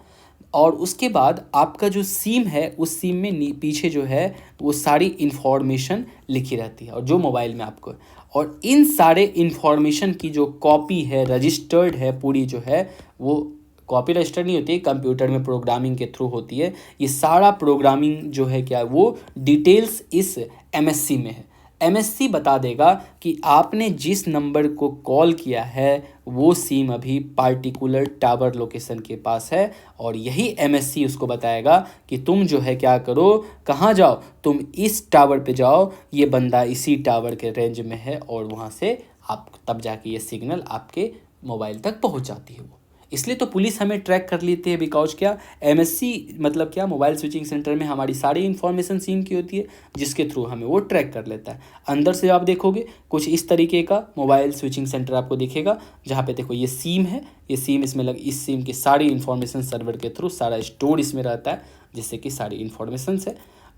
और उसके बाद आपका जो सिम है उस सिम में पीछे जो है वो सारी इन्फॉर्मेशन लिखी रहती है, और जो मोबाइल में आपको, और इन सारे इन्फॉर्मेशन की जो कॉपी है, रजिस्टर्ड है पूरी, जो है वो कॉपी रजिस्टर्ड नहीं होती है, कंप्यूटर में प्रोग्रामिंग के थ्रू होती है। ये सारा प्रोग्रामिंग जो है क्या, वो डिटेल्स इस MSC में है। MSC बता देगा कि आपने जिस नंबर को कॉल किया है वो सिम अभी पार्टिकुलर टावर लोकेशन के पास है, और यही MSC उसको बताएगा कि तुम जो है क्या करो, कहाँ जाओ, तुम इस टावर पे जाओ, ये बंदा इसी टावर के रेंज में है, और वहाँ से आप तब जाके ये सिग्नल आपके मोबाइल तक पहुँच जाती है वो। इसलिए तो पुलिस हमें ट्रैक कर लेती है, बिकॉज क्या, MSC मतलब क्या, मोबाइल स्विचिंग सेंटर में हमारी सारी इन्फॉर्मेशन सिम की होती है, जिसके थ्रू हमें वो ट्रैक कर लेता है। अंदर से आप देखोगे कुछ इस तरीके का मोबाइल स्विचिंग सेंटर आपको दिखेगा, जहाँ पे देखो ये सिम है, ये सिम इसमें इस सिम की सारी इन्फॉर्मेशन सर्वर के थ्रू सारा स्टोर इसमें रहता है, जिससे कि सारी इन्फॉर्मेशन है।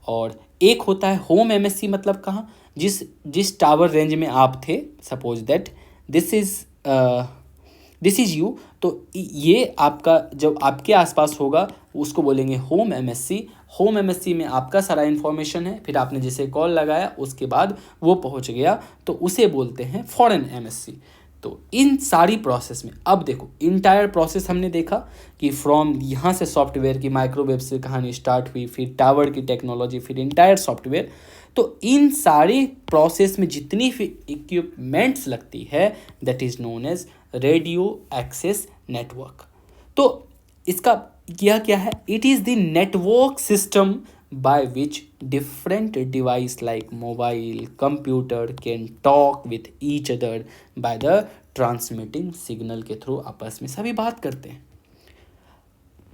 और एक होता है होम MSC, मतलब कहाँ, जिस टावर रेंज में आप थे, suppose that this is you, तो ये आपका जब आपके आसपास होगा उसको बोलेंगे होम MSC। होम MSC में आपका सारा इन्फॉर्मेशन है, फिर आपने जिसे कॉल लगाया उसके बाद वो पहुंच गया, तो उसे बोलते हैं फॉरेन MSC। तो इन सारी प्रोसेस में अब देखो, इंटायर प्रोसेस हमने देखा कि फ्रॉम यहाँ से सॉफ्टवेयर की माइक्रोवेव से कहानी स्टार्ट हुई, फिर टावर की टेक्नोलॉजी, फिर इंटायर सॉफ्टवेयर। तो इन सारे प्रोसेस में जितनी भी इक्विपमेंट्स लगती है, that is known as radio access network. तो इसका क्या है, it is the network system by which different device like mobile computer can talk with each other by the transmitting signal के थ्रू आपस में सभी बात करते हैं।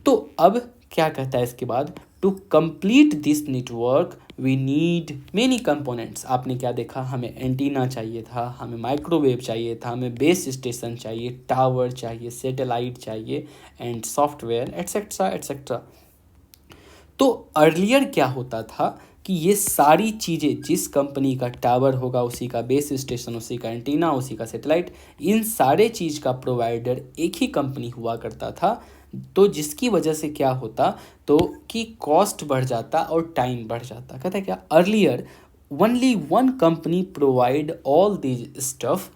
तो अब क्या कहता है इसके बाद, to complete this network we need many components. आपने क्या देखा, हमें एंटीना चाहिए था, हमें माइक्रोवेव चाहिए था, हमें बेस स्टेशन चाहिए, टावर चाहिए, सैटेलाइट चाहिए, एंड सॉफ्टवेयर एट्सेट्रा एट्सेट्रा। तो अर्लियर क्या होता था कि ये सारी चीज़ें, जिस कंपनी का टावर होगा उसी का बेस स्टेशन, उसी का एंटीना, उसी का सैटेलाइट, इन सारे चीज़ का प्रोवाइडर एक ही कंपनी हुआ करता था। तो जिसकी वजह से क्या होता, तो कि कॉस्ट बढ़ जाता और टाइम बढ़ जाता। कहता है क्या, earlier only one company provide all this stuff,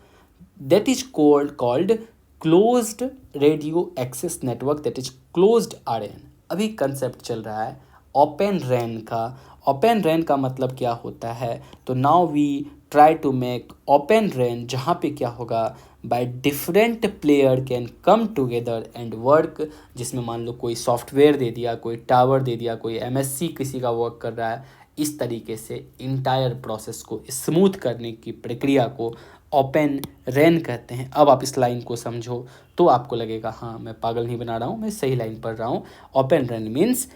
that is called closed radio access network, that is closed RAN। अभी कंसेप्ट चल रहा है ओपन रैन का। ओपन रैन का मतलब क्या होता है, तो now we try to make open RAN, जहाँ पे क्या होगा, by different player can come together and work. जिसमें मान लो कोई सॉफ्टवेयर दे दिया, कोई टावर दे दिया, कोई MSC किसी का वर्क कर रहा है, इस तरीके से इंटायर प्रोसेस को स्मूथ करने की प्रक्रिया को ओपन रैन कहते हैं। अब आप इस लाइन को समझो तो आपको लगेगा हाँ मैं पागल नहीं बना रहा हूँ, मैं सही लाइन पढ़ रहा हूँ। Open RAN means,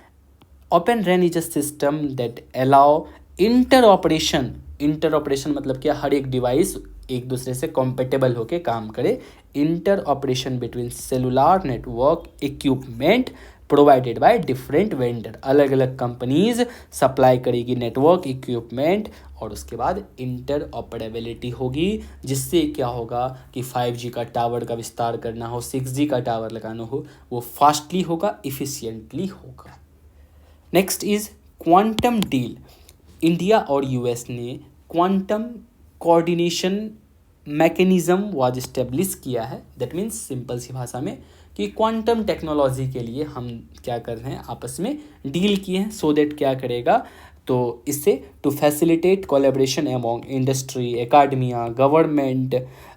open RAN is a system that allow interoperation मतलब क्या, हर एक डिवाइस एक दूसरे से कॉम्पेटेबल होके काम करे। Inter operation between cellular network equipment provided by different vendor. अलग अलग कंपनीज सप्लाई करेगी नेटवर्क इक्विपमेंट और उसके बाद इंटर ऑपरेबिलिटी होगी, जिससे क्या होगा कि 5G का टावर का विस्तार करना हो, 6G का टावर लगाना हो, वो फास्टली होगा, इफ़िशियंटली होगा। Next is quantum deal. India और यूएस ने quantum coordination mechanism was establish किया है। दैट मीन्स सिंपल सी भाषा में कि क्वांटम टेक्नोलॉजी के लिए हम क्या कर रहे हैं, आपस में डील किए हैं। सो दैट क्या करेगा, तो इससे to facilitate collaboration among industry, academia, government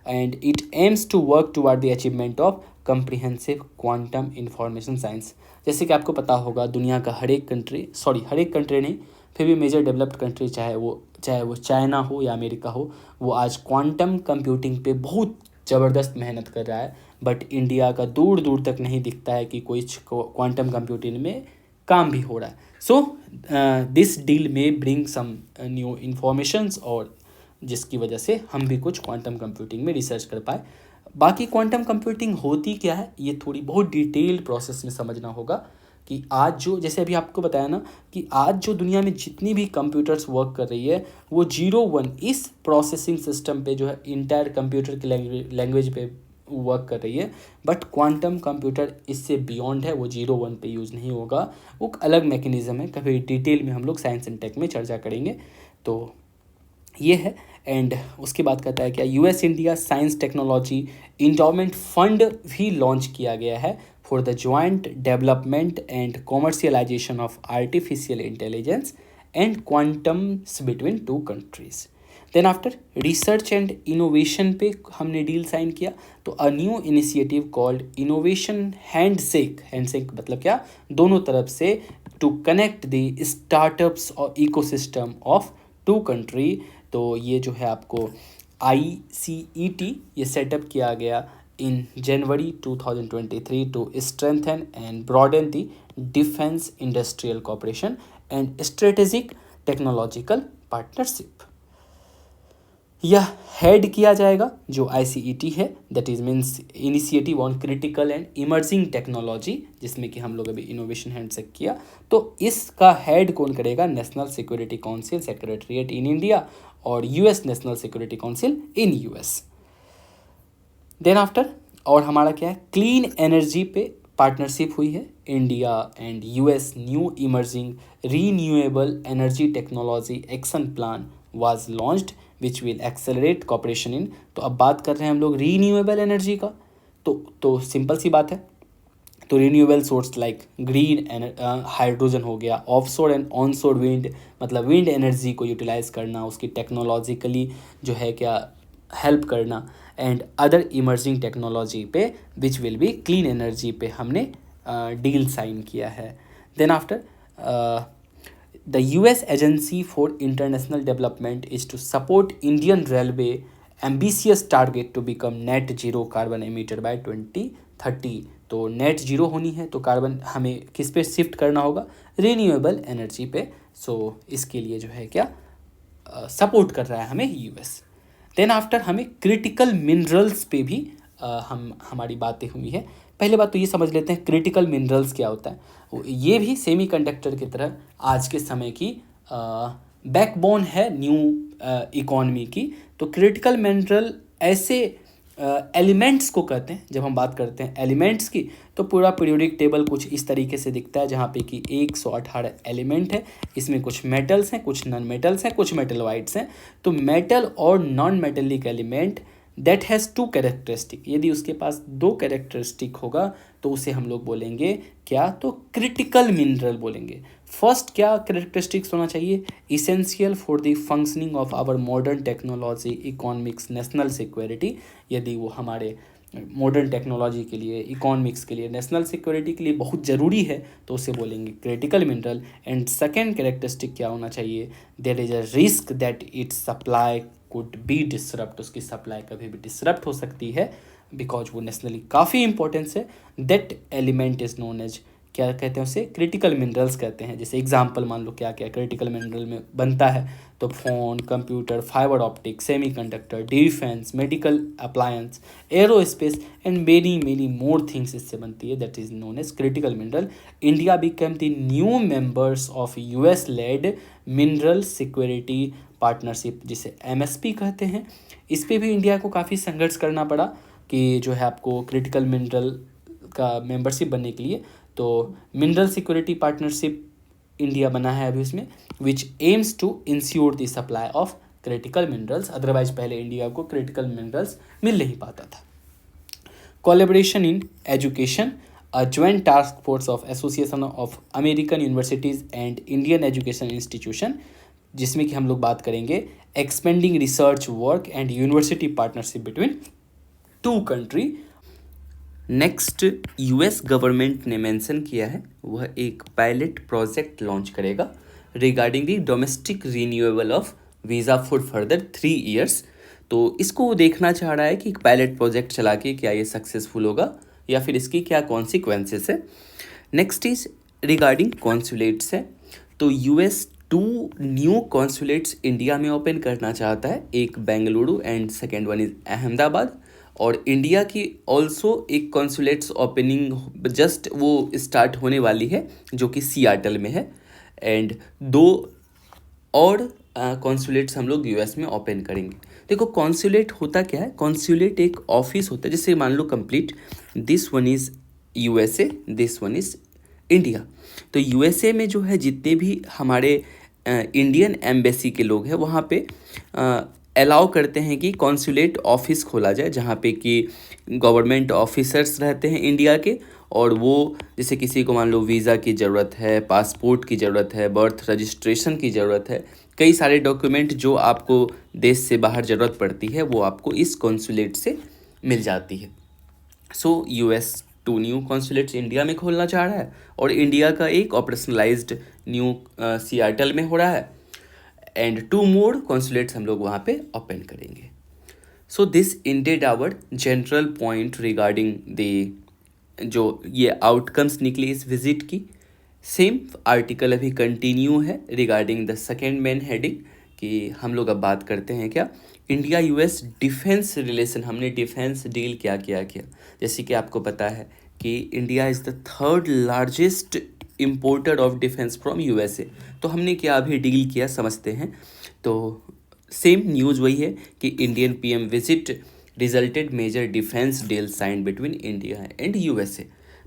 and it aims to work toward the achievement of comprehensive quantum information science. जैसे कि आपको पता होगा दुनिया का हर एक कंट्री नहीं, फिर भी मेजर डेवलप्ड कंट्री चाहे वो चाइना हो या अमेरिका हो, वो आज क्वांटम कंप्यूटिंग पे बहुत ज़बरदस्त मेहनत कर रहा है। बट इंडिया का दूर दूर तक नहीं दिखता है कि कोई क्वांटम कंप्यूटिंग में काम भी हो रहा है। सो दिस डील में ब्रिंग सम न्यू इन्फॉर्मेशंस, और जिसकी वजह से हम भी कुछ क्वांटम कंप्यूटिंग में रिसर्च कर पाए। बाकी क्वांटम कंप्यूटिंग होती क्या है, ये थोड़ी बहुत डिटेल्ड प्रोसेस में समझना होगा कि आज जो, जैसे अभी आपको बताया ना कि आज जो दुनिया में जितनी भी कंप्यूटर्स वर्क कर रही है वो 0-1 इस प्रोसेसिंग सिस्टम पे जो है इंटायर कंप्यूटर की लैंग्वेज पे वर्क कर रही है। बट क्वांटम कंप्यूटर इससे बियॉन्ड है, वो 0-1 पे यूज़ नहीं होगा, वो अलग मैकेनिज्म है। कभी डिटेल में हम लोग साइंस एंड टेक में चर्चा करेंगे। तो ये है। एंड उसके बाद कहता है क्या, US India science technology endowment fund भी लॉन्च किया गया है for the joint development and commercialisation of artificial intelligence and quantums between two countries. Then after research and innovation पे हमने डील साइन किया। तो a new initiative called innovation handshake मतलब क्या, दोनों तरफ से टू कनेक्ट द स्टार्टअप्स और इकोसिस्टम ऑफ टू कंट्री। तो ये जो है आपको ICET ये सेटअप किया गया in January 2023 to strengthen and broaden the defence industrial cooperation and strategic technological partnership. यह हेड किया जाएगा जो ICET है, that is means initiative on critical and emerging technology, जिसमें कि हम लोग अभी इनोवेशन हैंडशेक किया। तो इसका हेड कौन करेगा, national security council secretariat in India और US नेशनल सिक्योरिटी काउंसिल इन US। देन आफ्टर और हमारा क्या है, क्लीन एनर्जी पे पार्टनरशिप हुई है। India and US new emerging renewable energy technology action plan was launched which will accelerate cooperation in. तो अब बात कर रहे हैं हम लोग रीन्यूएबल एनर्जी का। तो सिंपल सी बात है, तो renewable source like green hydrogen हो गया, ऑफशोर एंड ऑनशोर विंड, मतलब विंड एनर्जी को यूटिलाइज करना, उसकी टेक्नोलॉजिकली जो है क्या हेल्प करना, एंड अदर इमर्जिंग टेक्नोलॉजी पे which will be clean energy पे हमने डील साइन किया है। Then after the US Agency for International Development is to support Indian Railway ambitious target to become net zero carbon emitter by 2030। तो net zero होनी है तो carbon हमें किस पे शिफ्ट करना होगा, रीन्यूएबल एनर्जी पे। सो इसके लिए जो है क्या सपोर्ट कर रहा है हमें US। देन आफ्टर हमें क्रिटिकल मिनरल्स पे भी हमारी बातें हुई है। पहले बात तो ये समझ लेते हैं क्रिटिकल मिनरल्स क्या होता है। ये भी सेमीकंडक्टर की तरह आज के समय की बैकबोन है न्यू इकोनॉमी की। तो क्रिटिकल मिनरल ऐसे एलिमेंट्स को कहते हैं। जब हम बात करते हैं एलिमेंट्स की तो पूरा पीरियोडिक टेबल कुछ इस तरीके से दिखता है, जहाँ पे कि 118 एलिमेंट है। इसमें कुछ मेटल्स हैं, कुछ नॉन मेटल्स हैं, कुछ मेटलवाइड्स हैं। तो मेटल और non metallic element that has 2 characteristic, यदि उसके पास 2 कैरेक्टरिस्टिक होगा तो उसे हम लोग बोलेंगे क्या, तो क्रिटिकल मिनरल बोलेंगे। फर्स्ट क्या कैरेक्टरिस्टिक्स होना चाहिए, essential for the functioning of our modern technology economics national security. यदि वो हमारे मॉडर्न टेक्नोलॉजी के लिए, इकोनॉमिक्स के लिए, नेशनल सिक्योरिटी के लिए बहुत ज़रूरी है तो उसे बोलेंगे critical mineral. And second characteristic क्या होना चाहिए, there is a risk that its supply could be disrupt, उसकी सप्लाई कभी भी डिसरप्ट हो सकती है बिकॉज वो नेशनली काफ़ी इंपॉर्टेंस है। That element is known as, क्या कहते हैं उसे, क्रिटिकल मिनरल्स कहते हैं। जैसे एग्जांपल मान लो क्या क्या क्रिटिकल मिनरल में बनता है, तो phone, computer, fibre optic, semiconductor, defence, medical appliance, aerospace and many many more things इससे बनती है। That is known as critical mineral. India became the new members of US led mineral security partnership जिसे MSP कहते हैं, इस पे भी India को काफ़ी संघर्ष करना पड़ा कि जो है आपको क्रिटिकल मिनरल का मेंबरशिप बनने के लिए। तो मिनरल सिक्योरिटी पार्टनरशिप इंडिया बना है अभी उसमें, which aims to ensure the supply of critical minerals. Otherwise पहले इंडिया को क्रिटिकल मिनरल्स मिल नहीं पाता था। Collaboration in education, a joint task force of association of American universities and Indian education institution, जिसमें कि हम लोग बात करेंगे expanding research work and university partnership between two country. Next US government ने मेंशन किया है वह एक पायलट प्रोजेक्ट लॉन्च करेगा regarding the domestic renewable of visa for further 3 years. तो इसको देखना चाह रहा है कि एक पायलट प्रोजेक्ट चला के क्या ये सक्सेसफुल होगा या फिर इसकी क्या कॉन्सिक्वेंसेस है। नेक्स्ट इज रिगार्डिंग कॉन्सुलेट्स है। तो US 2 न्यू कॉन्सुलेट्स इंडिया में ओपन करना चाहता है, एक Bengaluru and second one is Ahmedabad. और इंडिया की ऑल्सो एक कॉन्सुलेट्स ओपनिंग जस्ट वो स्टार्ट होने वाली है जो कि सियाटल में है। एंड 2 और कॉन्सुलेट्स हम लोग US में ओपन करेंगे। देखो कॉन्सुलेट होता क्या है, कॉन्सुलेट एक ऑफिस होता है, जैसे मान लो complete this one is USA, this one is India. तो USA में जो है जितने भी हमारे इंडियन एम्बेसी के लोग हैं वहाँ पे अलाउ करते हैं कि कॉन्सुलेट ऑफिस खोला जाए जहाँ पे कि गवर्नमेंट ऑफिसर्स रहते हैं इंडिया के, और वो जैसे किसी को मान लो वीज़ा की ज़रूरत है, पासपोर्ट की ज़रूरत है, बर्थ रजिस्ट्रेशन की ज़रूरत है, कई सारे डॉक्यूमेंट जो आपको देश से बाहर ज़रूरत पड़ती है वो आपको इस कॉन्सुलेट से मिल जाती है। सो US 2 न्यू कॉन्सुलेट्स इंडिया में खोलना चाह रहा है और इंडिया का एक ऑपरेशनलाइज्ड न्यू सियाटल में हो रहा है एंड 2 मोर कॉन्सुलेट्स हम लोग वहाँ पे ओपन करेंगे। So this indeed our general point regarding the जो ये आउटकम्स निकली इस विजिट की। सेम आर्टिकल अभी कंटिन्यू है regarding the second main heading कि हम लोग अब बात करते हैं क्या इंडिया US डिफेंस रिलेशन, हमने डिफेंस डील क्या किया। जैसे कि आपको पता है कि India is the 3rd largest importer of defence from USA। तो हमने क्या अभी डील किया समझते हैं। तो सेम न्यूज़ वही है कि Indian PM visit resulted major defence deal sign between India and USA।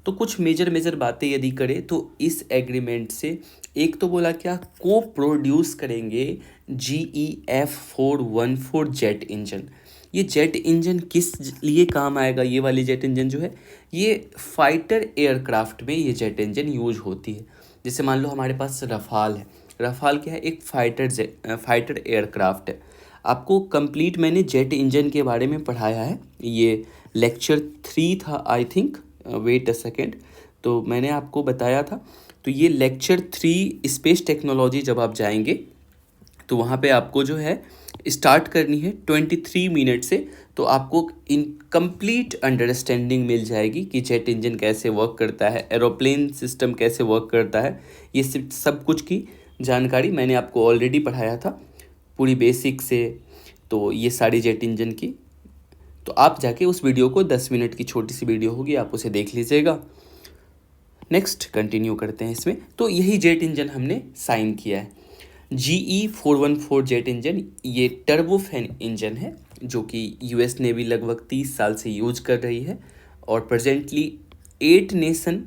तो कुछ मेजर बातें यदि करें तो इस एग्रीमेंट से एक तो बोला क्या को प्रोड्यूस करेंगे GE F414 जेट इंजन। ये जेट इंजन किस लिए काम आएगा, ये वाली जेट इंजन जो है ये फाइटर एयरक्राफ्ट में ये जेट इंजन यूज होती है। जैसे मान लो हमारे पास रफाल है, रफाल क्या है एक फाइटर एयरक्राफ्ट है। आपको कंप्लीट मैंने जेट इंजन के बारे में पढ़ाया है, ये लेक्चर 3 था I think, wait a second, तो मैंने आपको बताया था। तो ये लेक्चर 3 स्पेस टेक्नोलॉजी जब आप जाएंगे तो वहाँ पे आपको जो है स्टार्ट करनी है 23 मिनट से, तो आपको इन कंप्लीट अंडरस्टैंडिंग मिल जाएगी कि जेट इंजन कैसे वर्क करता है, एरोप्लेन सिस्टम कैसे वर्क करता है, ये सब कुछ की जानकारी मैंने आपको ऑलरेडी पढ़ाया था पूरी बेसिक से। तो ये सारी जेट इंजन की, तो आप जाके उस वीडियो को 10 मिनट की छोटी सी वीडियो होगी, आप उसे देख लीजिएगा। नेक्स्ट कंटिन्यू करते हैं इसमें। तो यही जेट इंजन हमने साइन किया है GE 414 जेट इंजन। ये टर्बोफैन इंजन है जो कि US नेवी लगभग 30 साल से यूज कर रही है और प्रेजेंटली 8 नेशन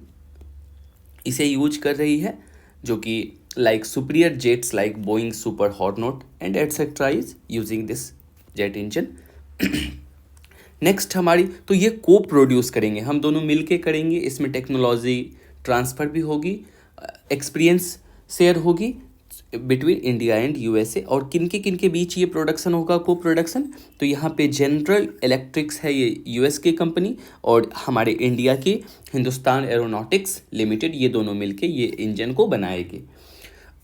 इसे यूज कर रही है, जो कि like superior jets like Boeing super hornet and etcetera is using this jet engine. Next हमारी, तो ये को प्रोड्यूस करेंगे, हम दोनों मिलके करेंगे, इसमें टेक्नोलॉजी ट्रांसफ़र भी होगी, एक्सपीरियंस शेयर होगी बिटवीन इंडिया एंड USA। और किन के बीच ये प्रोडक्शन होगा, को प्रोडक्शन, तो यहाँ पे जनरल इलेक्ट्रिक्स है ये US की कंपनी और हमारे इंडिया की हिंदुस्तान एरोनॉटिक्स लिमिटेड, ये दोनों मिलके ये इंजन को बनाएंगे।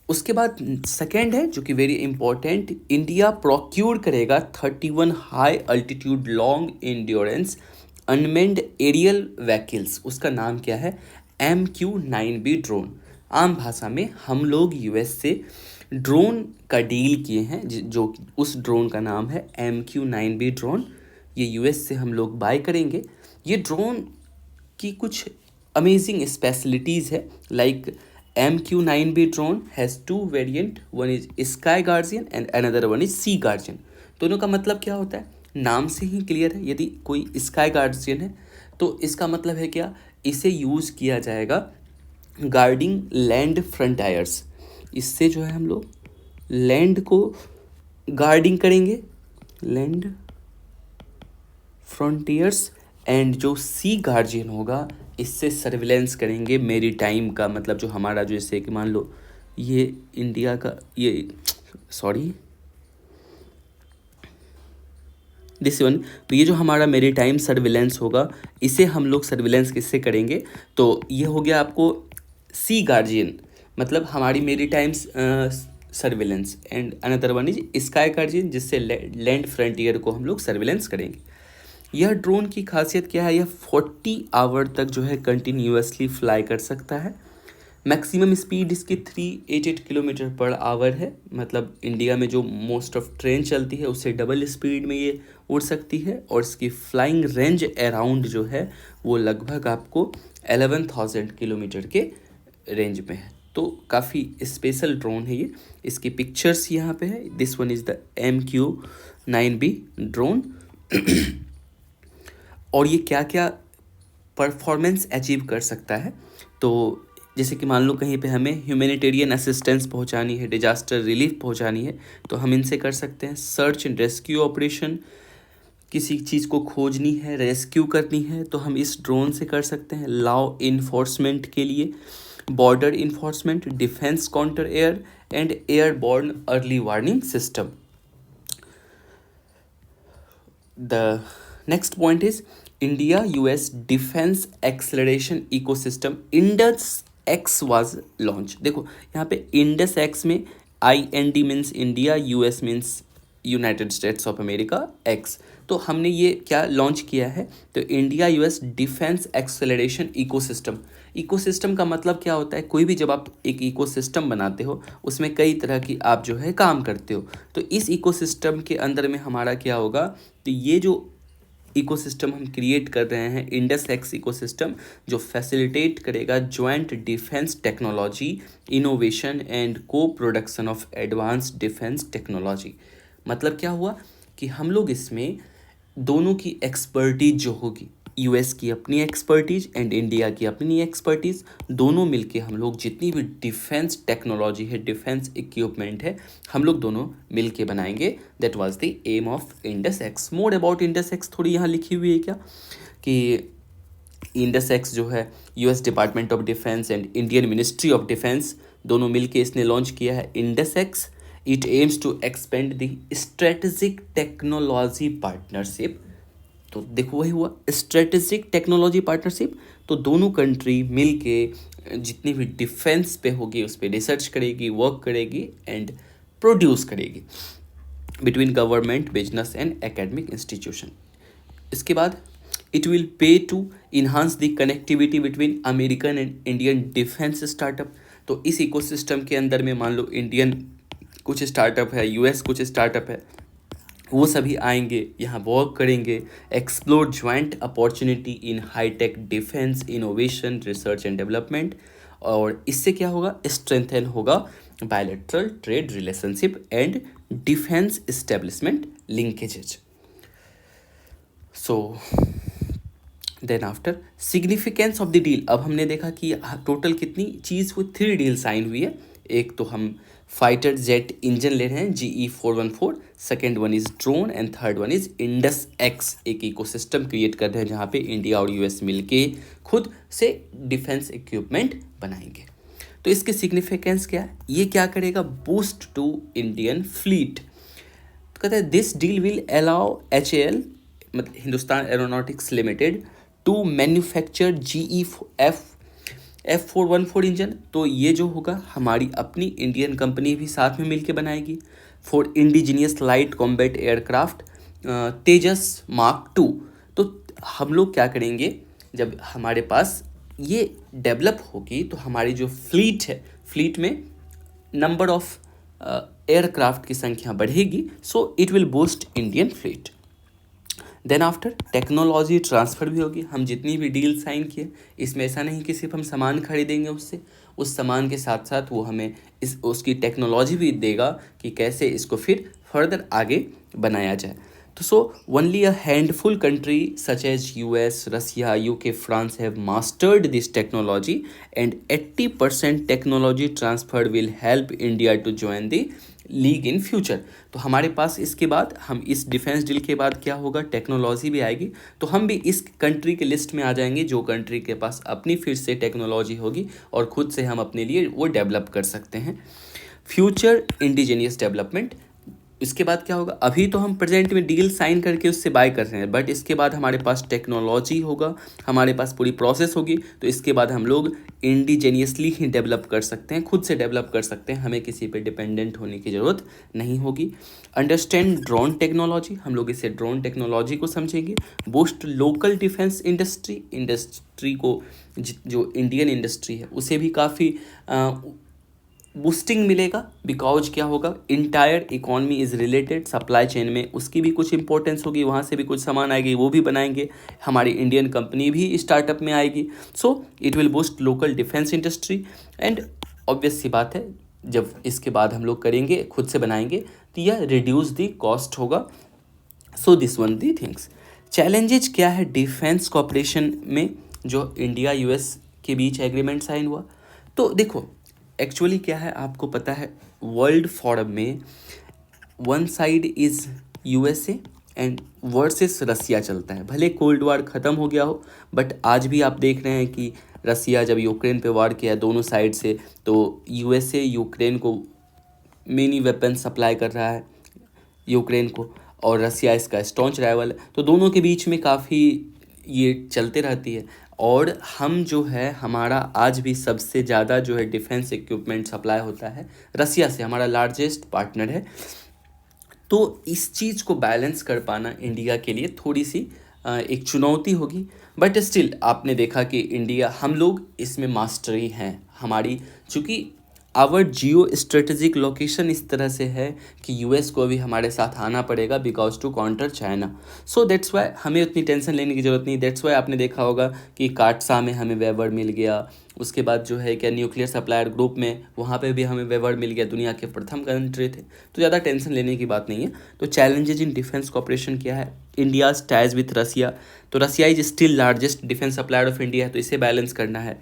उसके बाद सेकेंड है जो कि वेरी इंपॉर्टेंट, इंडिया प्रोक्यूर करेगा 31 high altitude long endurance unmanned aerial vehicles. उसका नाम क्या है MQ-9B ड्रोन। आम भाषा में हम लोग US से ड्रोन का डील किए हैं जो उस ड्रोन का नाम है MQ-9B ड्रोन। ये US से हम लोग बाय करेंगे। ये ड्रोन की कुछ अमेजिंग स्पेशलिटीज़ है, like MQ-9B drone has two variant, one is Sky Guardian and another one is Sea Guardian। दोनों का मतलब क्या होता है, नाम से ही क्लियर है। यदि कोई स्काई गार्डियन है तो इसका मतलब है क्या, इसे यूज़ किया जाएगा गार्डिंग लैंड फ्रंटायर्स। इससे जो है हम लोग लैंड को गार्डिंग करेंगे, लैंड फ्रंटियर्स। एंड जो सी गार्जियन होगा इससे सर्विलेंस करेंगे मेरी टाइम का, मतलब जो हमारा जो जैसे कि मान लो ये इंडिया का ये सॉरी दिस वन, तो ये जो हमारा मेरी टाइम सर्विलेंस होगा इसे हम लोग सर्विलेंस किससे करेंगे, तो ये हो गया आपको सी गार्जियन, मतलब हमारी मेरी time surveillance. And another one is sky guardian, जिससे लैंड फ्रंटियर को हम लोग सर्विलेंस करेंगे। यह ड्रोन की खासियत क्या है, यह 40 आवर तक जो है कंटिन्यूसली फ्लाई कर सकता है। मैक्सिमम स्पीड इसकी 388 किलोमीटर पर आवर है, मतलब इंडिया में जो मोस्ट ऑफ ट्रेन चलती है उससे डबल स्पीड में ये उड़ सकती है। और इसकी फ्लाइंग रेंज अराउंड जो है वो लगभग आपको 11,000 किलोमीटर के रेंज में है। तो काफ़ी स्पेशल ड्रोन है ये। इसकी पिक्चर्स यहाँ पे है। This one is the MQ-9B drone. और ये क्या क्या परफॉर्मेंस अचीव कर सकता है, तो जैसे कि मान लो कहीं पे हमें ह्यूमैनिटेरियन असिस्टेंस पहुंचानी है, डिजास्टर रिलीफ पहुंचानी है, तो हम इनसे कर सकते हैं। सर्च एंड रेस्क्यू ऑपरेशन, किसी चीज़ को खोजनी है, रेस्क्यू करनी है, तो हम इस ड्रोन से कर सकते हैं। लॉ इन्फोर्समेंट के लिए, border enforcement, defence counter air and airborne early warning system. The next point is India US Defense Acceleration Ecosystem Indus X was launched। देखो यहाँ पे Indus X में IND means India, US means United states of America, X, तो हमने ये क्या launch किया है, तो India US defence acceleration ecosystem. Ecosystem का मतलब क्या होता है, कोई भी जब आप एक इकोसिस्टम बनाते हो उसमें कई तरह की आप जो है काम करते हो, तो इस इकोसिस्टम के अंदर में हमारा क्या होगा, तो ये जो इकोसिस्टम हम क्रिएट कर रहे हैं इंडस एक्स इकोसिस्टम, जो फैसिलिटेट करेगा joint defence technology innovation and co production of advance defence technology. मतलब क्या हुआ कि हम लोग इसमें दोनों की एक्सपर्टीज जो होगी, यूएस की अपनी एक्सपर्टीज एंड इंडिया की अपनी एक्सपर्टीज, दोनों मिलके हम लोग जितनी भी डिफेंस टेक्नोलॉजी है, डिफेंस इक्विपमेंट है, हम लोग दोनों मिलके बनाएंगे। That was the aim of Indus X. More about Indus X थोड़ी यहाँ लिखी हुई है क्या, कि इंडस एक्स जो है US department of defence and Indian ministry of defence दोनों मिलके इसने लॉन्च किया है Indus X. It aims to expand the strategic technology partnership. तो देखो वही हुआ स्ट्रेटेजिक टेक्नोलॉजी पार्टनरशिप, तो दोनों कंट्री मिलके जितनी भी डिफेंस पे होगी उस पर रिसर्च करेगी, वर्क करेगी एंड प्रोड्यूस करेगी between government, business and academic institution. इसके बाद it will pay to enhance the connectivity between American and Indian defence startup. तो इस इकोसिस्टम के अंदर में मान लो इंडियन कुछ स्टार्टअप है, यूएस कुछ स्टार्टअप है, वो सभी आएंगे यहाँ वर्क करेंगे, explore joint opportunity in high tech defence innovation research and development. और इससे क्या होगा, स्ट्रेंथन होगा bilateral trade relationship and defence establishment linkages. So then after significance of the deal, अब हमने देखा कि टोटल कितनी चीज़ हुई, 3 डील साइन हुई है। एक तो हम फाइटर जेट इंजन ले रहे हैं GE414, second one is drone and third one is Indus x. एक इकोसिस्टम क्रिएट कर रहे हैं जहाँ पे इंडिया और यूएस मिलके खुद से डिफेंस इक्विपमेंट बनाएंगे। तो इसके सिग्निफिकेंस क्या है, ये क्या करेगा, बूस्ट टू इंडियन फ्लीट। तो कहते हैं this deal will allow HAL मतलब Hindustan Aeronautics Limited to manufacture F414 engine. तो ये जो होगा हमारी अपनी इंडियन कंपनी भी साथ में मिलके बनाएगी for indigenous light combat aircraft Tejas mark 2। तो हम लोग क्या करेंगे, जब हमारे पास ये डेवलप होगी तो हमारी जो फ्लीट है, फ्लीट में नंबर ऑफ एयरक्राफ्ट की संख्या बढ़ेगी, so it will boost Indian fleet. Then after technology transfer भी होगी। हम जितनी भी डील साइन किए इसमें ऐसा नहीं कि सिर्फ हम सामान खरीदेंगे उससे, उस सामान के साथ साथ वो हमें उसकी टेक्नोलॉजी भी देगा कि कैसे इसको फिर फर्दर आगे बनाया जाए। तो so only a handful country such as US, Russia, UK, France have mastered this technology and 80% technology transfer will help India to join the league in future. तो हमारे पास इसके बाद हम इस डिफेंस डील के बाद क्या होगा, टेक्नोलॉजी भी आएगी, तो हम भी इस कंट्री के लिस्ट में आ जाएंगे जो कंट्री के पास अपनी फिर से टेक्नोलॉजी होगी और खुद से हम अपने लिए वो डेवलप कर सकते हैं। फ्यूचर इंडिजीनियस डेवलपमेंट, इसके बाद क्या होगा, अभी तो हम प्रेजेंट में डील साइन करके उससे बाय कर रहे हैं, बट इसके बाद हमारे पास टेक्नोलॉजी होगा, हमारे पास पूरी प्रोसेस होगी, तो इसके बाद हम लोग इंडिजीनियसली ही डेवलप कर सकते हैं, खुद से डेवलप कर सकते हैं, हमें किसी पे डिपेंडेंट होने की ज़रूरत नहीं होगी। अंडरस्टैंड ड्रोन टेक्नोलॉजी, हम लोग इसे ड्रोन टेक्नोलॉजी को समझेंगे। बूस्ट लोकल डिफेंस इंडस्ट्री को, जो इंडियन इंडस्ट्री है उसे भी काफ़ी बूस्टिंग मिलेगा, बिकॉज क्या होगा, entire economy is related, supply chain में उसकी भी कुछ इंपॉर्टेंस होगी, वहाँ से भी कुछ सामान आएगी, वो भी बनाएंगे, हमारी इंडियन कंपनी भी स्टार्टअप में आएगी। So it will boost local defence industry and obvious सी बात है, जब इसके बाद हम लोग करेंगे, खुद से बनाएंगे, तो यह रिड्यूस दी कॉस्ट होगा। So this one the things. Challenges क्या है डिफेंस कॉपरेशन में, जो इंडिया यूएस के बीच एग्रीमेंट साइन हुआ। तो देखो एक्चुअली क्या है, आपको पता है वर्ल्ड फोरम में one side is USA and versus Russia चलता है। भले कोल्ड वार ख़त्म हो गया हो, बट आज भी आप देख रहे हैं कि रसिया जब यूक्रेन पे वार किया दोनों साइड से, तो यूएसए यूक्रेन को मेनी वेपन सप्लाई कर रहा है यूक्रेन को, और रसिया इसका स्टॉन्च राइवल है, तो दोनों के बीच में काफ़ी ये चलते रहती है। और हम जो है, हमारा आज भी सबसे ज़्यादा जो है डिफेंस इक्विपमेंट सप्लाई होता है रसिया से, हमारा लार्जेस्ट पार्टनर है। तो इस चीज़ को बैलेंस कर पाना इंडिया के लिए थोड़ी सी एक चुनौती होगी, बट स्टिल आपने देखा कि इंडिया, हम लोग इसमें मास्टरी हैं हमारी, चूँकि आवर जियो स्ट्रेटेजिक लोकेशन इस तरह से है कि यूएस को भी हमारे साथ आना पड़ेगा because to counter China. So that's why हमें उतनी टेंशन लेने की ज़रूरत नहीं। दैट्स वाई आपने देखा होगा कि काटसा में हमें वेवर मिल गया, उसके बाद जो है क्या न्यूक्लियर सप्लायर ग्रुप में, वहाँ पे भी हमें वेवर मिल गया, दुनिया के प्रथम कंट्री थे, तो ज़्यादा टेंशन लेने की बात नहीं है। तो चैलेंजेज इन डिफेंस कॉपरेशन क्या है, इंडियाज टाइज विथ रसिया, तो Russia is still largest defence supplier of India है, तो इसे बैलेंस करना है।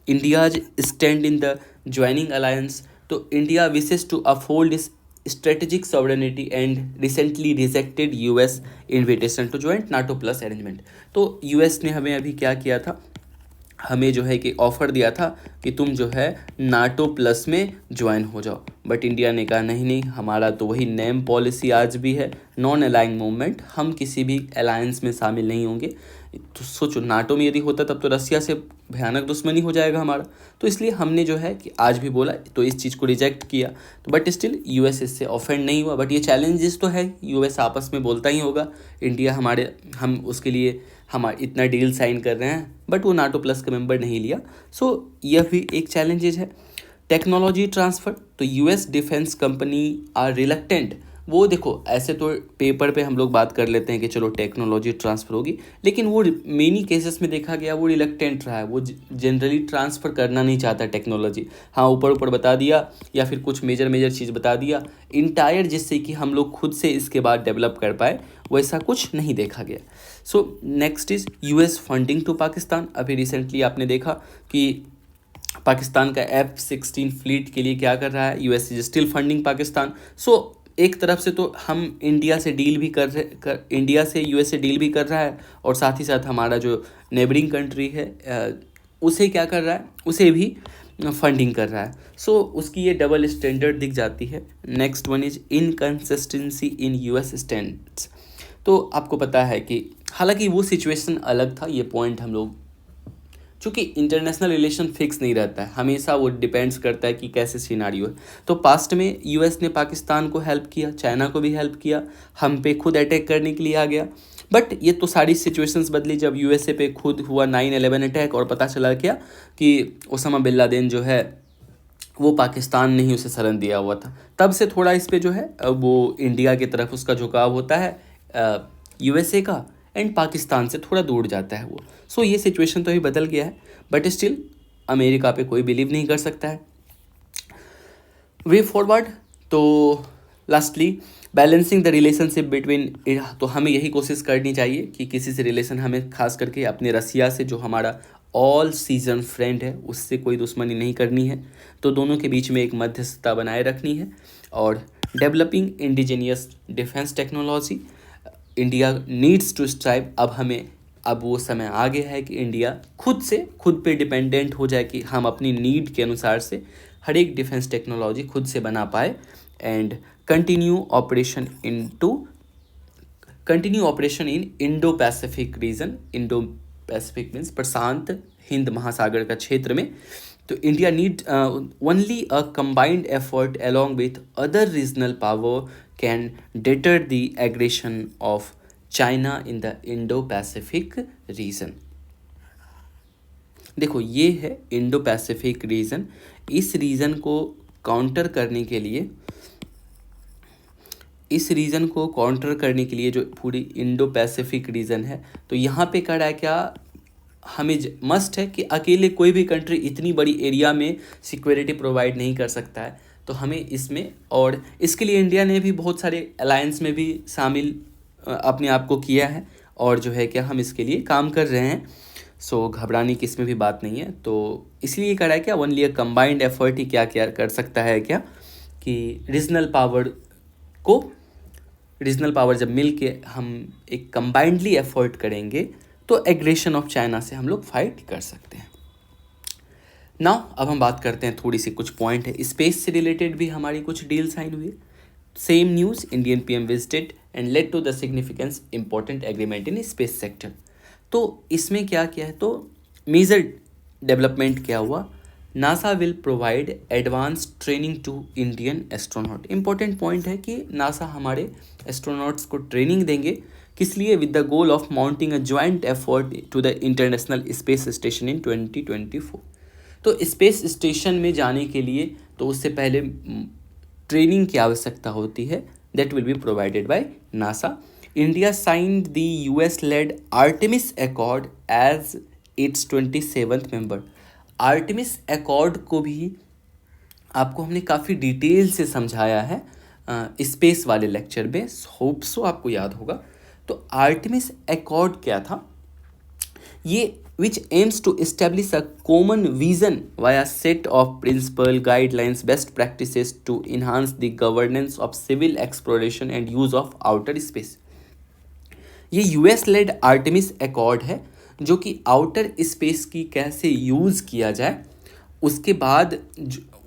India's stand in the joining alliance, तो India wishes to uphold its strategic sovereignty and recently rejected US invitation to joint NATO plus arrangement. तो US ने हमें अभी क्या किया था, हमें जो है कि ऑफ़र दिया था कि तुम जो है नाटो प्लस में ज्वाइन हो जाओ, बट इंडिया ने कहा नहीं नहीं, हमारा तो वही नेम पॉलिसी आज भी है, नॉन अलाइंग मूवमेंट, हम किसी भी अलायंस में शामिल नहीं होंगे। तो सोचो नाटो में यदि होता तब तो रसिया से भयानक दुश्मनी हो जाएगा हमारा, तो इसलिए हमने जो है कि आज भी बोला, तो इस चीज़ को रिजेक्ट किया। तो बट स्टिल यूएस इससे ऑफेंड नहीं हुआ, बट ये चैलेंजेस तो है, यूएस आपस में बोलता ही होगा, इंडिया हमारे, हम उसके लिए हमारे इतना डील साइन कर रहे हैं, बट वो नाटो प्लस का मेंबर नहीं लिया। सो यह भी एक चैलेंजेज है। टेक्नोलॉजी ट्रांसफ़र, तो US defence company are reluctant, वो देखो ऐसे तो पेपर पे हम लोग बात कर लेते हैं कि चलो टेक्नोलॉजी ट्रांसफ़र होगी, लेकिन वो मेनी केसेस में देखा गया वो रिलक्टेंट रहा है, वो जनरली ट्रांसफ़र करना नहीं चाहता टेक्नोलॉजी। हाँ ऊपर ऊपर बता दिया या फिर कुछ मेजर चीज़ बता दिया इंटायर, जिससे कि हम लोग खुद से इसके बाद डेवलप कर पाए, वैसा कुछ नहीं देखा गया। So next is US funding to Pakistan. अभी रिसेंटली आपने देखा कि पाकिस्तान का F-16 फ्लीट के लिए क्या कर रहा है, US is still funding Pakistan. So एक तरफ से तो हम इंडिया से डील भी इंडिया से यूएस से डील भी कर रहा है, और साथ ही साथ हमारा जो नेबरिंग कंट्री है उसे क्या कर रहा है, उसे भी फंडिंग कर रहा है। सो उसकी ये डबल स्टैंडर्ड दिख जाती है। Next one is inconsistency in US stands. तो आपको पता है कि हालांकि वो सिचुएशन अलग था, ये पॉइंट हम लोग, चूँकि इंटरनेशनल रिलेशन फिक्स नहीं रहता है, हमेशा वो डिपेंड्स करता है कि कैसे सिनारियो है। तो पास्ट में यूएस ने पाकिस्तान को हेल्प किया, चाइना को भी हेल्प किया, हम पे खुद अटैक करने के लिए आ गया, बट ये तो सारी सिचुएशंस बदली जब यूएसए पे खुद हुआ 9/11 अटैक, और पता चला क्या कि ओसामा बिन लादेन जो है वो पाकिस्तान ने ही उसे शरण दिया हुआ था। तब से थोड़ा इस पे जो है वो इंडिया की तरफ उसका झुकाव होता है यूएसए का, एंड पाकिस्तान से थोड़ा दूर जाता है वो। सो ये सिचुएशन तो अभी बदल गया है, बट स्टिल अमेरिका पे कोई बिलीव नहीं कर सकता है। वे फॉरवर्ड, तो lastly balancing the relationship between, तो हमें यही कोशिश करनी चाहिए कि किसी से रिलेशन, हमें खास करके अपने रसिया से जो हमारा ऑल सीजन फ्रेंड है उससे कोई दुश्मनी नहीं करनी है, तो दोनों के बीच में एक मध्यस्थता बनाए रखनी है। और developing indigenous defence technology, India needs to strive, अब वो समय आ गया है कि इंडिया खुद पे डिपेंडेंट हो जाए, कि हम अपनी नीड के अनुसार से हर एक डिफेंस टेक्नोलॉजी खुद से बना पाए। And continue operation in Indo Pacific region, Indo Pacific means प्रशांत हिंद महासागर का क्षेत्र में। तो India need only a combined effort along with other regional power can deter the aggression of China in the Indo-Pacific region। देखो ये है इंडो पैसिफिक रीजन। इस रीजन को काउंटर करने के लिए, जो पूरी इंडो पैसिफिक रीजन है, तो यहाँ पे कर रहा है क्या, हमें मस्ट है कि अकेले कोई भी कंट्री इतनी बड़ी एरिया में सिक्योरिटी प्रोवाइड नहीं कर सकता है, तो हमें इसमें, और इसके लिए इंडिया ने भी बहुत सारे अलायंस में भी शामिल अपने आप को किया है, और जो है क्या हम इसके लिए काम कर रहे हैं। सो घबराने की इसमें भी बात नहीं है। तो इसलिए करा है क्या, ओनली अ कंबाइंड एफर्ट ही क्या क्या कर सकता है क्या, कि रीजनल पावर जब मिल के हम एक कंबाइंडली एफर्ट करेंगे तो एग्रेशन ऑफ चाइना से हम लोग फाइट कर सकते हैं। नाउ अब हम बात करते हैं, थोड़ी सी कुछ पॉइंट है स्पेस से रिलेटेड भी हमारी कुछ डील साइन हुई। Same news, Indian PM visited and led to the significance important agreement in space sector. तो इसमें क्या किया है, तो मेजर डेवलपमेंट क्या हुआ, NASA will provide advance training to Indian astronaut. Important point है कि नासा हमारे एस्ट्रोनॉट्स को ट्रेनिंग देंगे, किस लिए, with the goal of mounting a joint effort to the international space station in 2024। तो स्पेस स्टेशन में जाने के लिए तो उससे पहले ट्रेनिंग की आवश्यकता होती है, that will be provided by NASA. India signed the US led Artemis accord as its 27th member. Artemis accord को भी आपको हमने काफ़ी डिटेल से समझाया है स्पेस वाले लेक्चर में, होप सो आपको याद होगा। तो आर्टेमिस अकॉर्ड क्या था, ये which aims to establish a common vision via set of principle guidelines best practices to enhance the governance of civil exploration and use of outer space। ये US lead Artemis accord है, जो कि outer space की कैसे use किया जाए, उसके बाद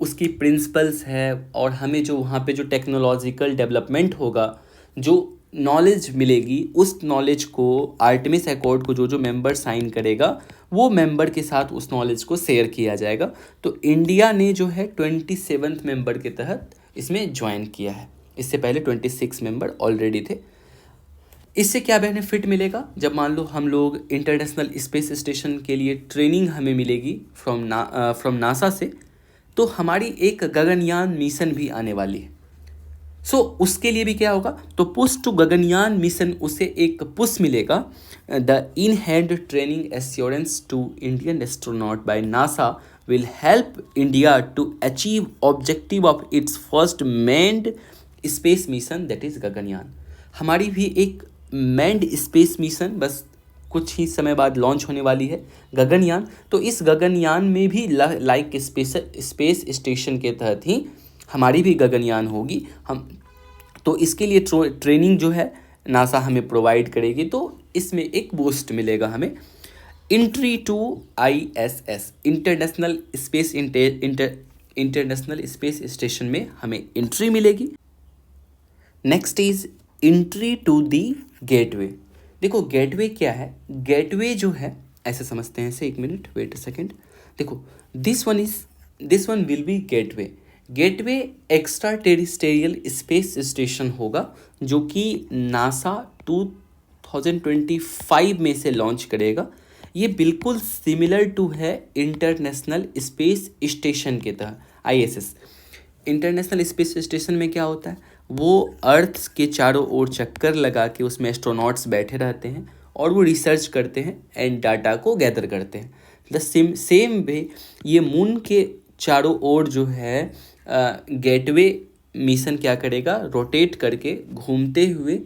उसकी प्रिंसिपल्स है, और हमें जो वहाँ पे जो टेक्नोलॉजिकल डेवलपमेंट होगा, जो नॉलेज मिलेगी, उस नॉलेज को आर्टेमिस अकॉर्ड को जो मेंबर साइन करेगा वो मेंबर के साथ उस नॉलेज को शेयर किया जाएगा। तो इंडिया ने जो है 27th मेंबर के तहत इसमें ज्वाइन किया है, इससे पहले 26 मेंबर ऑलरेडी थे। इससे क्या बेनिफिट मिलेगा, जब मान लो हम लोग इंटरनेशनल स्पेस स्टेशन के लिए ट्रेनिंग हमें मिलेगी फ्रॉम नासा से, तो हमारी एक गगनयान मिशन भी आने वाली है। सो उसके लिए भी क्या होगा, तो पुश टू गगनयान मिशन, उसे एक पुश मिलेगा। The in hand training assurance to Indian astronaut by NASA will help India to achieve objective of its first manned space mission, that is Gaganyaan. हमारी भी एक मैन्ड स्पेस मिशन बस कुछ ही समय बाद लॉन्च होने वाली है, गगनयान। तो इस गगनयान में भी लाइक स्पेस स्टेशन के तहत ही हमारी भी गगनयान होगी। तो इसके लिए ट्रेनिंग जो है नासा हमें प्रोवाइड करेगी, तो इसमें एक बूस्ट मिलेगा हमें। Entry to ISS international space station में हमें एंट्री मिलेगी। Next is entry to the gateway. देखो गेटवे क्या है, गेटवे जो है ऐसे समझते हैं, एक मिनट वेट अ सेकेंड। देखो this one will be gateway. Gateway extraterrestrial space station होगा, जो कि नासा 2025 में से लॉन्च करेगा। ये बिल्कुल सिमिलर टू है इंटरनेशनल स्पेस स्टेशन के तहत ISS। इंटरनेशनल स्पेस स्टेशन में क्या होता है, वो अर्थ के चारों ओर चक्कर लगा के उसमें एस्ट्रोनॉट्स बैठे रहते हैं और वो रिसर्च करते हैं एंड डाटा को गैदर करते हैं। द सेम वे ये मून के चारों ओर जो है गेटवे मिशन क्या करेगा, रोटेट करके घूमते हुए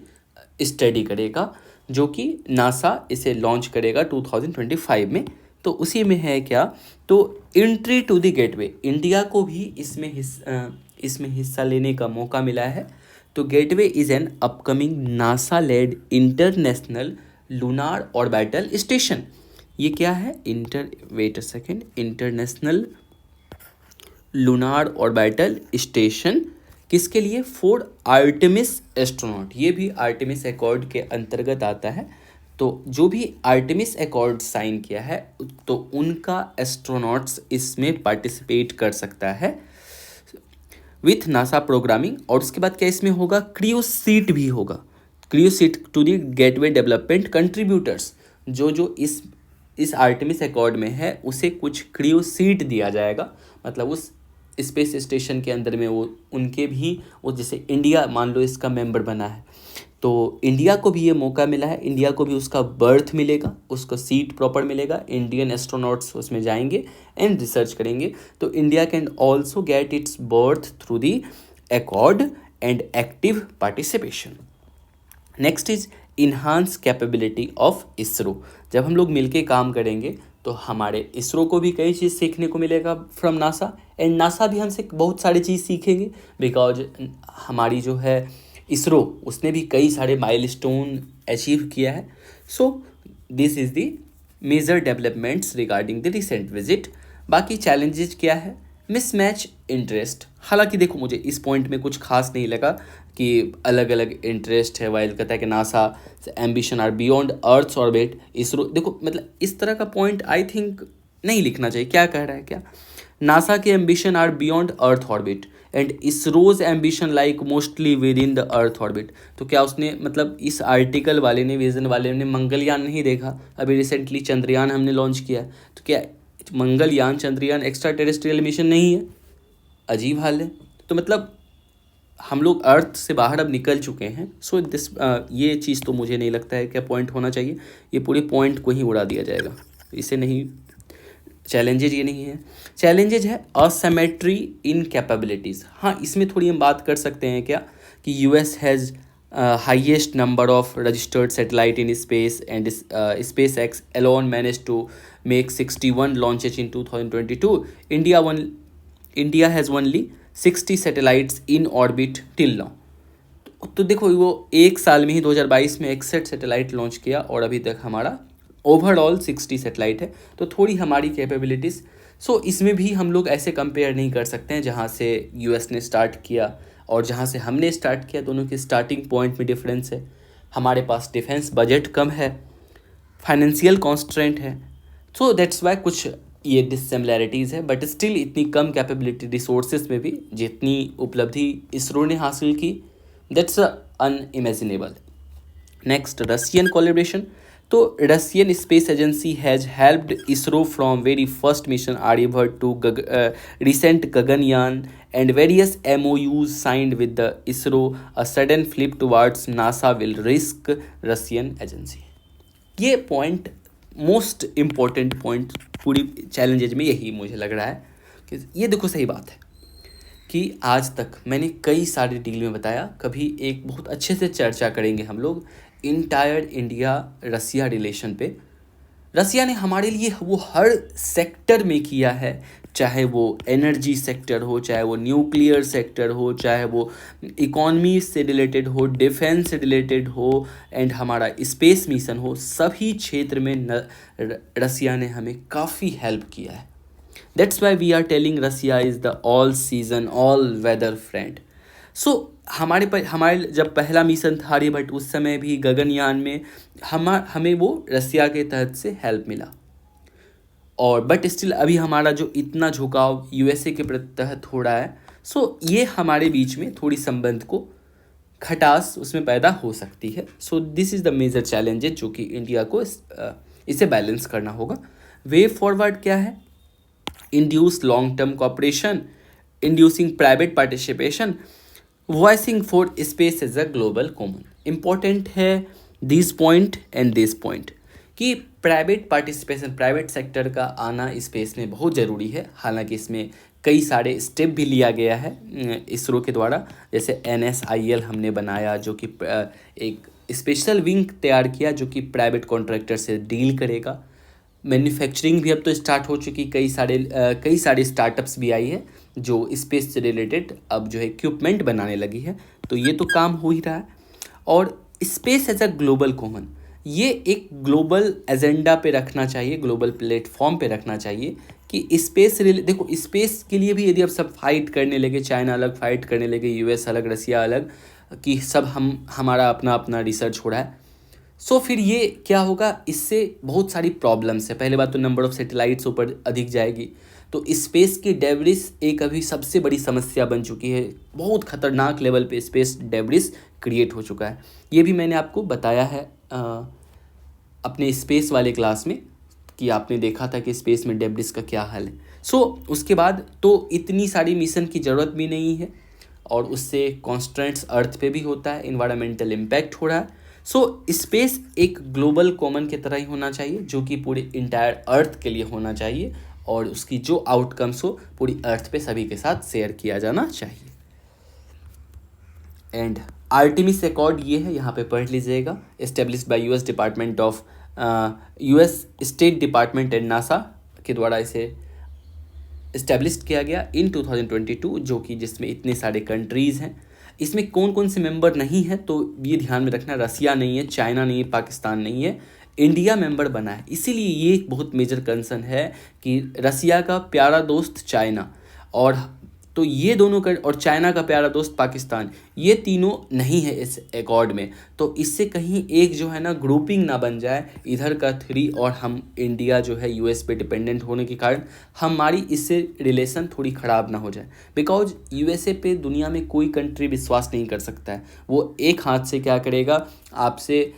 स्टडी करेगा, जो कि नासा इसे लॉन्च करेगा 2025 में। तो उसी में है क्या, तो entry to the gateway, India को भी इसमें हिस्सा लेने का मौका मिला है। तो gateway is an upcoming NASA led international lunar orbital station. ये क्या है, इंटरनेशनल लूनार ऑर्बिटल स्टेशन, किसके लिए, फॉर आर्टेमिस एस्ट्रोनॉट। ये भी आर्टेमिस अकॉर्ड के अंतर्गत आता है। तो जो भी आर्टेमिस अकॉर्ड साइन किया है तो उनका एस्ट्रोनॉट्स इसमें पार्टिसिपेट कर सकता है विथ नासा प्रोग्रामिंग। और उसके बाद क्या इसमें होगा, क्रियो सीट भी होगा, crew seat to the gateway development contributors. जो इस आर्टेमिस अकॉर्ड में है उसे कुछ क्रियो सीट दिया जाएगा, मतलब उस स्पेस स्टेशन के अंदर में वो उनके भी, वो जैसे इंडिया मान लो इसका मेंबर बना है तो इंडिया को भी ये मौका मिला है, इंडिया को भी उसका बर्थ मिलेगा, उसको सीट प्रॉपर मिलेगा, इंडियन एस्ट्रोनॉट्स उसमें जाएंगे एंड रिसर्च करेंगे। तो India can also get it's birth through the accord and active participation. Next is enhance capability of ISRO. जब हम लोग मिलके काम करेंगे तो हमारे इसरो को भी कई चीज़ सीखने को मिलेगा फ्रॉम नासा, एंड नासा भी हमसे बहुत सारी चीज़ सीखेंगे, बिकॉज हमारी जो है इसरो उसने भी कई सारे माइलस्टोन अचीव किया है। So this is the major developments regarding the recent visit. बाकी चैलेंजेस क्या है, मिसमैच इंटरेस्ट। हालांकि देखो मुझे इस पॉइंट में कुछ खास नहीं लगा कि अलग अलग इंटरेस्ट है, वाइल कहता है कि NASA ambition are beyond earth's orbit, ISRO, देखो मतलब इस तरह का पॉइंट आई थिंक नहीं लिखना चाहिए। क्या कह रहा है, क्या नासा के ambition are beyond earth orbit and ISRO's ambition like mostly within the earth orbit. तो क्या उसने मतलब इस आर्टिकल वाले ने, विजन वाले ने मंगलयान नहीं देखा, अभी रिसेंटली चंद्रयान हमने लॉन्च किया, तो क्या Mangalyaan Chandrayaan extra terrestrial mission नहीं है? अजीब हाल है। तो मतलब हम लोग अर्थ से बाहर अब निकल चुके हैं। सो दिस ये चीज़ तो मुझे नहीं लगता है क्या पॉइंट होना चाहिए, ये पूरे पॉइंट को ही उड़ा दिया जाएगा, इसे नहीं। चैलेंजेज ये नहीं है, चैलेंजेज है असिमेट्री इन कैपेबिलिटीज़। हाँ, इसमें थोड़ी हम बात कर सकते हैं क्या कि US has highest number of registered satellite in space and space x alone managed to make 61 launches in 2022. India has only 60 satellites in orbit till now. तो देखो वो एक साल में ही 2022 में 61 सैटेलाइट लॉन्च किया और अभी तक हमारा ओवरऑल 60 सैटेलाइट है। तो थोड़ी हमारी कैपेबिलिटीज़, सो इसमें भी हम लोग ऐसे कंपेयर नहीं कर सकते हैं जहाँ से यूएस ने स्टार्ट किया और जहाँ से हमने स्टार्ट किया, दोनों की स्टार्टिंग पॉइंट में डिफरेंस है। हमारे पास डिफेंस बजट कम है, फाइनेंशियल कॉन्स्ट्रेंट है, सो दैट्स वाई कुछ ये डिससिमिलैरिटीज़ है। बट स्टिल इतनी कम कैपेबिलिटी रिसोर्सेज में भी जितनी उपलब्धि इसरो ने हासिल की, that's unimaginable. Next, Russian collaboration. तो Russian space agency has helped ISRO from very first mission Aryabhata to recent Gaganyaan and various MOUs signed with the ISRO. A sudden flip towards NASA will risk Russian agency. ये point most important point पूरी challenges में यही मुझे लग रहा है कि ये देखो सही बात है कि आज तक मैंने कई सारे डील में बताया, कभी एक बहुत अच्छे से चर्चा करेंगे हम लोग इंटायर इंडिया रसिया रिलेशन पे। रसिया ने हमारे लिए वो हर सेक्टर में किया है, चाहे वो एनर्जी सेक्टर हो, चाहे वो न्यूक्लियर सेक्टर हो, चाहे वो इकॉनमी से रिलेटेड हो, डिफेंस से रिलेटेड हो, एंड हमारा स्पेस मिशन हो, सभी क्षेत्र में रसिया ने हमें काफ़ी हेल्प किया है। That's why we are telling Russia is the all season all weather friend. So हमारे जब पहला मिशन था आर्यभट्ट, उस समय भी गगनयान में हमें वो रसिया के तहत से हेल्प मिला, और बट स्टिल अभी हमारा जो इतना झुकाव यूएसए के तहत हो रहा है, सो ये हमारे बीच में थोड़ी संबंध को खटास उसमें पैदा हो सकती है। So this is the major challenges जो कि इंडिया को इसे बैलेंस करना होगा। वे फॉरवर्ड क्या है, induce long term cooperation, inducing private participation, voicing for space as a global common. Important है this point and this point कि प्राइवेट पार्टिसिपेशन, प्राइवेट सेक्टर का आना स्पेस में बहुत ज़रूरी है। हालांकि इसमें कई सारे स्टेप भी लिया गया है इसरो के द्वारा, जैसे NSIL हमने बनाया, जो कि एक स्पेशल विंग तैयार किया जो कि प्राइवेट कॉन्ट्रैक्टर से डील करेगा। मैन्युफैक्चरिंग भी अब तो स्टार्ट हो चुकी, कई सारे स्टार्टअप्स भी आई है जो स्पेस से रिलेटेड अब जो है इक्विपमेंट बनाने लगी है। तो ये तो काम हो ही रहा है। और space as a global common, ये एक ग्लोबल एजेंडा पे रखना चाहिए, ग्लोबल प्लेटफॉर्म पे रखना चाहिए कि स्पेस देखो, स्पेस के लिए भी यदि अब सब फाइट करने लगे, चाइना अलग फाइट करने लगे, US अलग, रसिया अलग, कि सब हमारा अपना अपना रिसर्च हो रहा है, सो फिर ये क्या होगा, इससे बहुत सारी प्रॉब्लम्स है। पहले बात तो नंबर ऑफ सैटेलाइट्स ऊपर अधिक जाएगी, तो स्पेस की डेब्रिस एक अभी सबसे बड़ी समस्या बन चुकी है। बहुत खतरनाक लेवल पे स्पेस डेब्रिस क्रिएट हो चुका है। ये भी मैंने आपको बताया है अपने स्पेस वाले क्लास में, कि आपने देखा था कि स्पेस में डेब्रिस का क्या हाल है। सो उसके बाद तो इतनी सारी मिशन की ज़रूरत भी नहीं है, और उससे कॉन्स्टेंट्स अर्थ पे भी होता है, इन्वायरमेंटल इम्पैक्ट हो रहा है। सो स्पेस एक ग्लोबल कॉमन की तरह ही होना चाहिए, जो कि पूरे इंटायर अर्थ के लिए होना चाहिए, और उसकी जो आउटकम्स हो पूरी अर्थ पे सभी के साथ शेयर किया जाना चाहिए। एंड आर्टेमिस अकॉर्ड ये है, यहाँ पे पढ़ लीजिएगा, established by US state department and NASA के द्वारा इसे इस्टेब्लिश किया गया इन 2022, जो कि जिसमें इतने सारे कंट्रीज़ हैं। इसमें कौन कौन से मेंबर नहीं है तो ये ध्यान में रखना, रसिया नहीं है, चाइना नहीं है, पाकिस्तान नहीं है, इंडिया मेंबर बना है। इसीलिए ये एक बहुत मेजर कंसर्न है कि रसिया का प्यारा दोस्त चाइना, और तो ये दोनों और चाइना का प्यारा दोस्त पाकिस्तान, ये तीनों नहीं है इस अकॉर्ड में। तो इससे कहीं एक जो है ना ग्रुपिंग ना बन जाए, इधर का 3 और हम इंडिया जो है US पे डिपेंडेंट होने के कारण हमारी इससे रिलेशन थोड़ी ख़राब ना हो जाए। बिकॉज USA पे दुनिया में कोई कंट्री विश्वास नहीं कर सकता है। वो एक हाथ से क्या करेगा, आपसे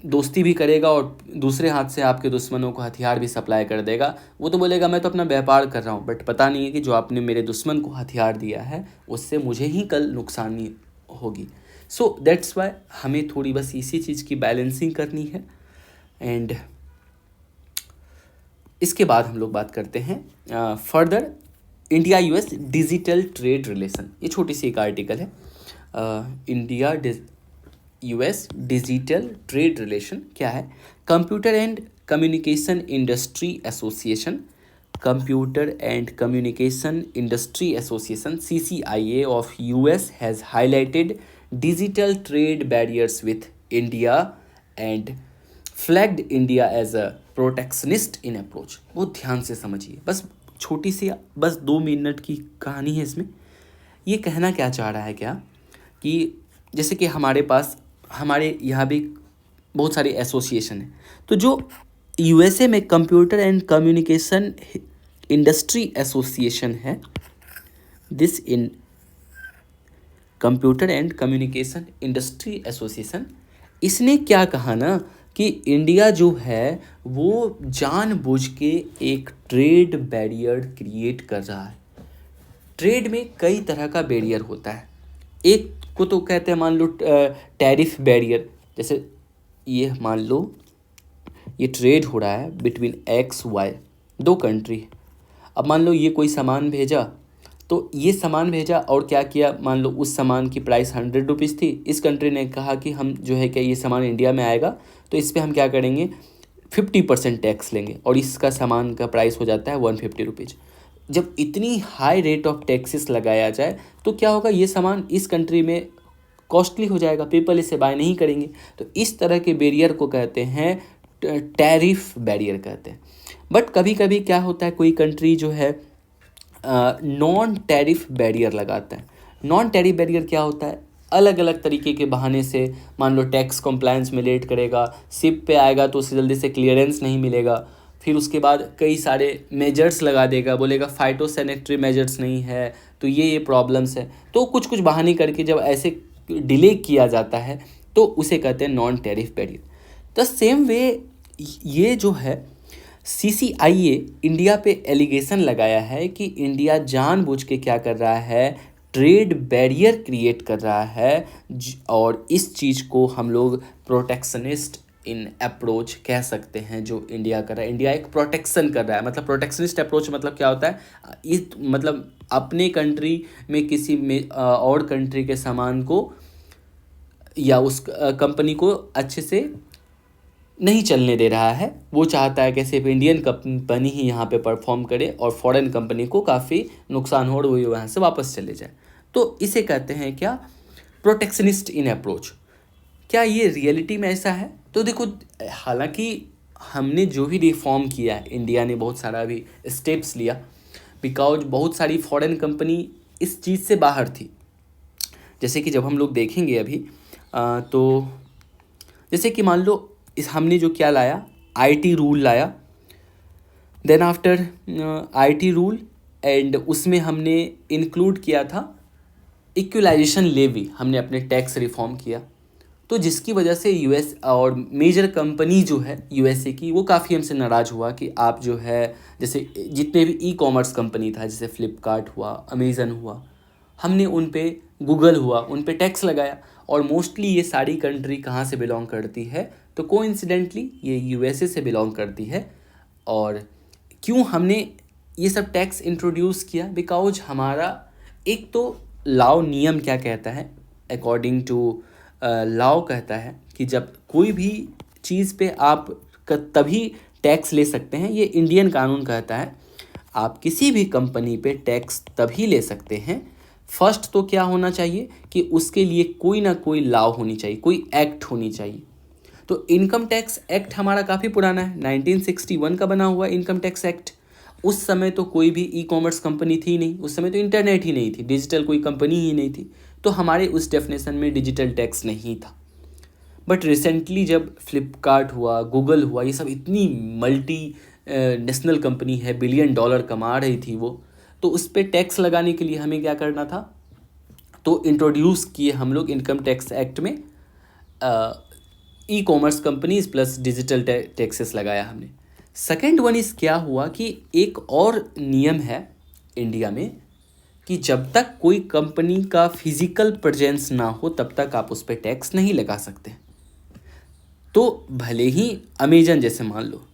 दोस्ती भी करेगा और दूसरे हाथ से आपके दुश्मनों को हथियार भी सप्लाई कर देगा। वो तो बोलेगा मैं तो अपना व्यापार कर रहा हूँ, बट पता नहीं है कि जो आपने मेरे दुश्मन को हथियार दिया है उससे मुझे ही कल नुकसानी होगी। सो दैट्स वाई हमें थोड़ी बस इसी चीज़ की बैलेंसिंग करनी है। एंड इसके बाद हम लोग बात करते हैं further India US digital trade relation. ये छोटी सी एक आर्टिकल है, India US digital trade relation क्या है। Computer and communication industry association, computer and communication industry association CCIA of US has highlighted digital trade barriers with India and flagged India as a protectionist in approach. बहुत ध्यान से समझिए, बस छोटी सी, बस 2 minute की कहानी है इसमें। ये कहना क्या चाह रहा है क्या, कि जैसे कि हमारे यहाँ भी बहुत सारे एसोसिएशन हैं, तो जो USA में computer and communication industry association है, this in computer and communication industry association, इसने क्या कहा ना कि इंडिया जो है वो जानबूझ के एक ट्रेड बैरियर क्रिएट कर रहा है। ट्रेड में कई तरह का बैरियर होता है, एक को तो कहते हैं मान लो टैरिफ बैरियर। जैसे ये मान लो ये ट्रेड हो रहा है बिटवीन XY 2 कंट्री। अब मान लो ये कोई सामान भेजा, तो ये सामान भेजा और क्या किया, मान लो उस सामान की प्राइस 100 रुपीज़ थी, इस कंट्री ने कहा कि हम जो है क्या ये सामान इंडिया में आएगा तो इस पर हम क्या करेंगे 50% टैक्स लेंगे, और इसका सामान का प्राइस हो जाता है 150 रुपीज़। जब इतनी हाई रेट ऑफ टैक्सेस लगाया जाए तो क्या होगा, ये सामान इस कंट्री में कॉस्टली हो जाएगा, पीपल इसे बाय नहीं करेंगे। तो इस तरह के बैरियर को कहते हैं टैरिफ बैरियर कहते हैं। बट कभी कभी क्या होता है, कोई कंट्री जो है नॉन टैरिफ बैरियर लगाता है। नॉन टैरिफ बैरियर क्या होता है, अलग अलग तरीके के बहाने से, मान लो टैक्स कॉम्प्लायंस में लेट करेगा, शिप पे आएगा तो उसे जल्दी से क्लियरेंस नहीं मिलेगा, फिर उसके बाद कई सारे मेजर्स लगा देगा, बोलेगा फाइटोसैनिटरी मेजर्स नहीं है, तो ये प्रॉब्लम्स है। तो कुछ कुछ बहाने करके जब ऐसे डिले किया जाता है तो उसे कहते हैं non tariff barrier. The same way ये जो है CCIA इंडिया पे एलिगेशन लगाया है कि इंडिया जानबूझ के क्या कर रहा है, ट्रेड बैरियर क्रिएट कर रहा है, और इस चीज़ को हम लोग प्रोटेक्शनिस्ट इन अप्रोच कह सकते हैं जो इंडिया कर रहा है। इंडिया एक प्रोटेक्शन कर रहा है, मतलब प्रोटेक्शनिस्ट अप्रोच मतलब क्या होता है, इस मतलब अपने कंट्री में किसी में और कंट्री के सामान को या उस कंपनी को अच्छे से नहीं चलने दे रहा है। वो चाहता है कि सिर्फ इंडियन कंपनी ही यहाँ पे परफॉर्म करे और फॉरेन कंपनी को काफ़ी नुकसान हो और वो यहाँ से वापस चले जाए। तो इसे कहते हैं क्या, प्रोटेक्शनिस्ट इन अप्रोच। क्या ये रियलिटी में ऐसा है? तो देखो, हालांकि हमने जो भी रिफॉर्म किया है, इंडिया ने बहुत सारा अभी स्टेप्स लिया, बिकॉज बहुत सारी फॉरेन कंपनी इस चीज़ से बाहर थी। जैसे कि जब हम लोग देखेंगे अभी तो जैसे कि मान लो हमने जो क्या लाया, आईटी रूल लाया। Then after IT rule and उसमें हमने इंक्लूड किया था इक्वलाइजेशन लेवी, हमने अपने टैक्स रिफॉर्म किया। तो जिसकी वजह से यूएस और मेजर कंपनी जो है यूएसए की, वो काफ़ी हमसे नाराज़ हुआ कि आप जो है, जैसे जितने भी ई कॉमर्स कंपनी था, जैसे फ्लिपकार्ट हुआ, अमेज़न हुआ, हमने उन पे, गूगल हुआ, उन पे टैक्स लगाया। और मोस्टली ये सारी कंट्री कहाँ से बिलोंग करती है, तो कोइंसिडेंटली ये यूएसए से बिलोंग करती है। और क्यों हमने ये सब टैक्स इंट्रोड्यूस किया, बिकॉज हमारा एक तो लॉ, नियम क्या कहता है, अकॉर्डिंग टू लॉ कहता है कि जब कोई भी चीज़ पे आप तभी टैक्स ले सकते हैं, ये इंडियन कानून कहता है, आप किसी भी कंपनी पे टैक्स तभी ले सकते हैं, फर्स्ट तो क्या होना चाहिए कि उसके लिए कोई ना कोई लॉ होनी चाहिए, कोई एक्ट होनी चाहिए। तो इनकम टैक्स एक्ट हमारा काफ़ी पुराना है, 1961 का बना हुआ इनकम टैक्स एक्ट। उस समय तो कोई भी ई कॉमर्स कंपनी थी नहीं, उस समय तो इंटरनेट ही नहीं थी, डिजिटल कोई कंपनी ही नहीं थी, तो हमारे उस डेफिनेशन में डिजिटल टैक्स नहीं था। बट रिसेंटली जब फ्लिपकार्ट हुआ, गूगल हुआ, ये सब इतनी मल्टी नेशनल कंपनी है, $1 बिलियन कमा रही थी वो, तो उस पर टैक्स लगाने के लिए हमें क्या करना था, तो इंट्रोड्यूस किए हम लोग इनकम टैक्स एक्ट में e commerce companies plus digital taxes लगाया हमने। सेकेंड वन इज़ क्या हुआ कि एक और नियम है इंडिया में कि जब तक कोई कंपनी का फिजिकल प्रेजेंस ना हो तब तक आप उस पर टैक्स नहीं लगा सकते। तो भले ही अमेजन, जैसे मान लो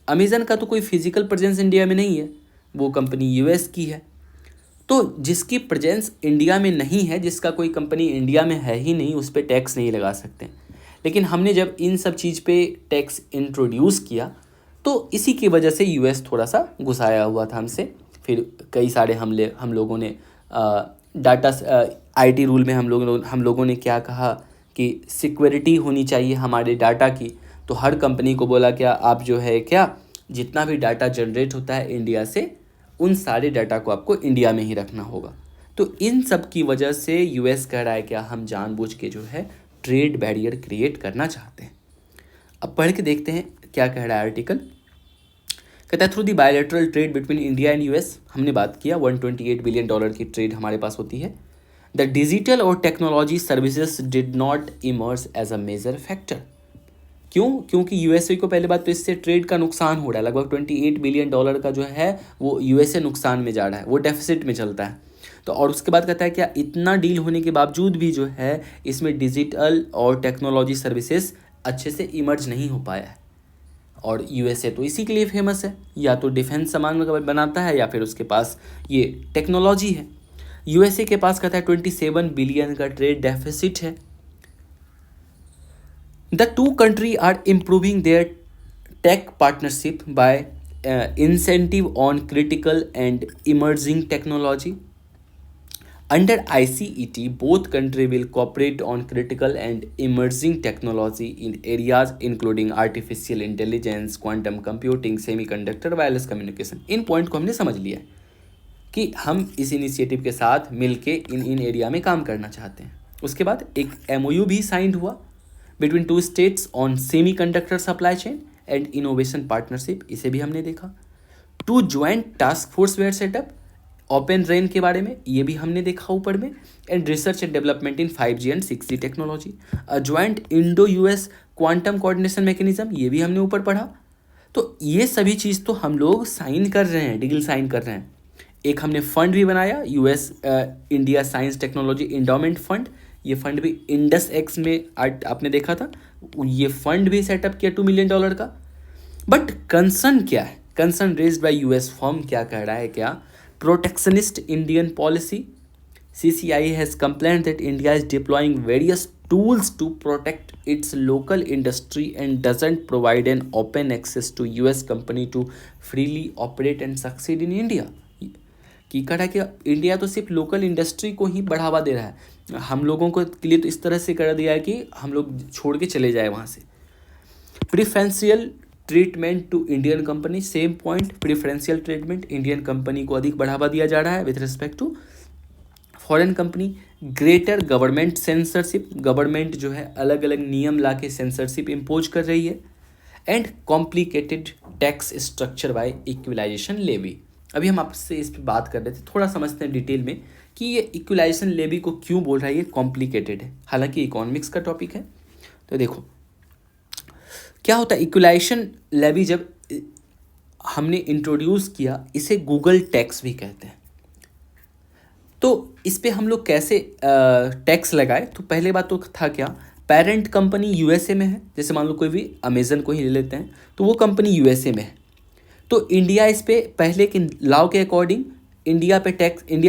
अमेजन का तो कोई फिजिकल प्रेजेंस इंडिया में नहीं है, वो कंपनी यूएस की है, तो जिसकी प्रेजेंस इंडिया में नहीं है, जिसका कोई कंपनी इंडिया में है ही नहीं, उस पर टैक्स नहीं लगा सकते। लेकिन हमने जब इन सब चीज़ पे टैक्स इंट्रोड्यूस किया तो इसी की वजह से यूएस थोड़ा सा गुस्साया हुआ था हमसे। फिर कई सारे हम लोगों ने डाटा आईटी रूल में हम लोगों ने क्या कहा कि सिक्योरिटी होनी चाहिए हमारे डाटा की। तो हर कंपनी को बोला क्या, आप जो है क्या, जितना भी डाटा जनरेट होता है इंडिया से, उन सारे डाटा को आपको इंडिया में ही रखना होगा। तो इन सब की वजह से यूएस कह रहा है क्या, हम जानबूझ के जो है ट्रेड बैरियर क्रिएट करना चाहते हैं। अब पढ़ के देखते हैं क्या कह रहा है आर्टिकल। कहता है through the bilateral trade between India and US, हमने बात किया $128 बिलियन की ट्रेड हमारे पास होती है। द डिजिटल और technology services did not emerge as a major factor. क्यों? क्योंकि यूएसए को पहले बात तो इससे ट्रेड का नुकसान हो रहा है, लगभग $28 बिलियन का जो है वो यूएसए नुकसान में जा रहा है, वो डेफिसिट में चलता है। तो और उसके बाद कहता है क्या, इतना डील होने के बावजूद भी जो है इसमें डिजिटल और टेक्नोलॉजी सर्विसेज अच्छे से इमर्ज नहीं हो पाया है। और यूएसए तो इसी के लिए फेमस है, या तो डिफेंस सामान बनाता है या फिर उसके पास ये टेक्नोलॉजी है। यूएसए के पास कहता है 27 बिलियन का ट्रेड डेफिसिट है। The two countries are improving their tech partnership by incentive on critical and emerging technology. Under ICET, both countries will cooperate on critical and emerging technology in areas including artificial intelligence, quantum computing, semiconductor, wireless communication. In point को हमने समझ लिया है कि हम इस initiative के साथ मिलके इन एरिया में काम करना चाहते हैं। उसके बाद एक MOU भी साइंड हुआ between two states on semiconductor supply chain and innovation partnership, इसे भी हमने देखा। 2 joint task force were set up, open RAN के बारे में, ये भी हमने देखा ऊपर में, and research and development in 5G and 6G technology. Joint Indo US quantum coordination mechanism, ये भी हमने ऊपर पढ़ा। तो ये सभी चीज़ तो हम लोग साइन कर रहे हैं, डील साइन कर रहे हैं। एक हमने फंड भी बनाया, US India science technology endowment fund. ये फंड भी इंडस एक्स में आपने देखा था, ये फंड भी सेटअप किया $2 मिलियन का। बट कंसर्न क्या है, concern raised bye US firm क्या कह रहा है, क्या protectionist Indian policy. CCI has complained that India is deploying various tools to protect its local industry and doesn't provide an open access to US company to freely operate and succeed in India। की कहा है कि India तो सिर्फ local industry को ही बढ़ावा दे रहा है, हम लोगों को के लिए तो इस तरह से कर दिया है कि हम लोग छोड़ के चले जाए वहाँ से। Preferential treatment to Indian company, same point, preferential treatment, Indian company को अधिक बढ़ावा दिया जा रहा है with respect to foreign company. Greater government censorship, government जो है अलग अलग नियम ला के सेंसरशिप इम्पोज कर रही है। And complicated tax structure by equalisation levy. अभी हम आपसे इस पर बात कर रहे थे, थोड़ा समझते हैं डिटेल में कि ये इक्वलाइजेशन लेवी को क्यों बोल रहा है ये कॉम्प्लिकेटेड है, हालांकि इकोनॉमिक्स का टॉपिक है। तो देखो क्या होता है, इक्वलाइजेशन लेवी जब हमने इंट्रोड्यूस किया, इसे गूगल टैक्स भी कहते हैं। तो इस पे हम लोग कैसे टैक्स लगाए, तो पहले बात तो था क्या, पेरेंट कंपनी यूएसए में है, जैसे मान लो कोई भी अमेजन को ही ले लेते हैं तो वो कंपनी यूएसए में है, तो इंडिया इस पे पहले के लॉ के अकॉर्डिंग इंडिया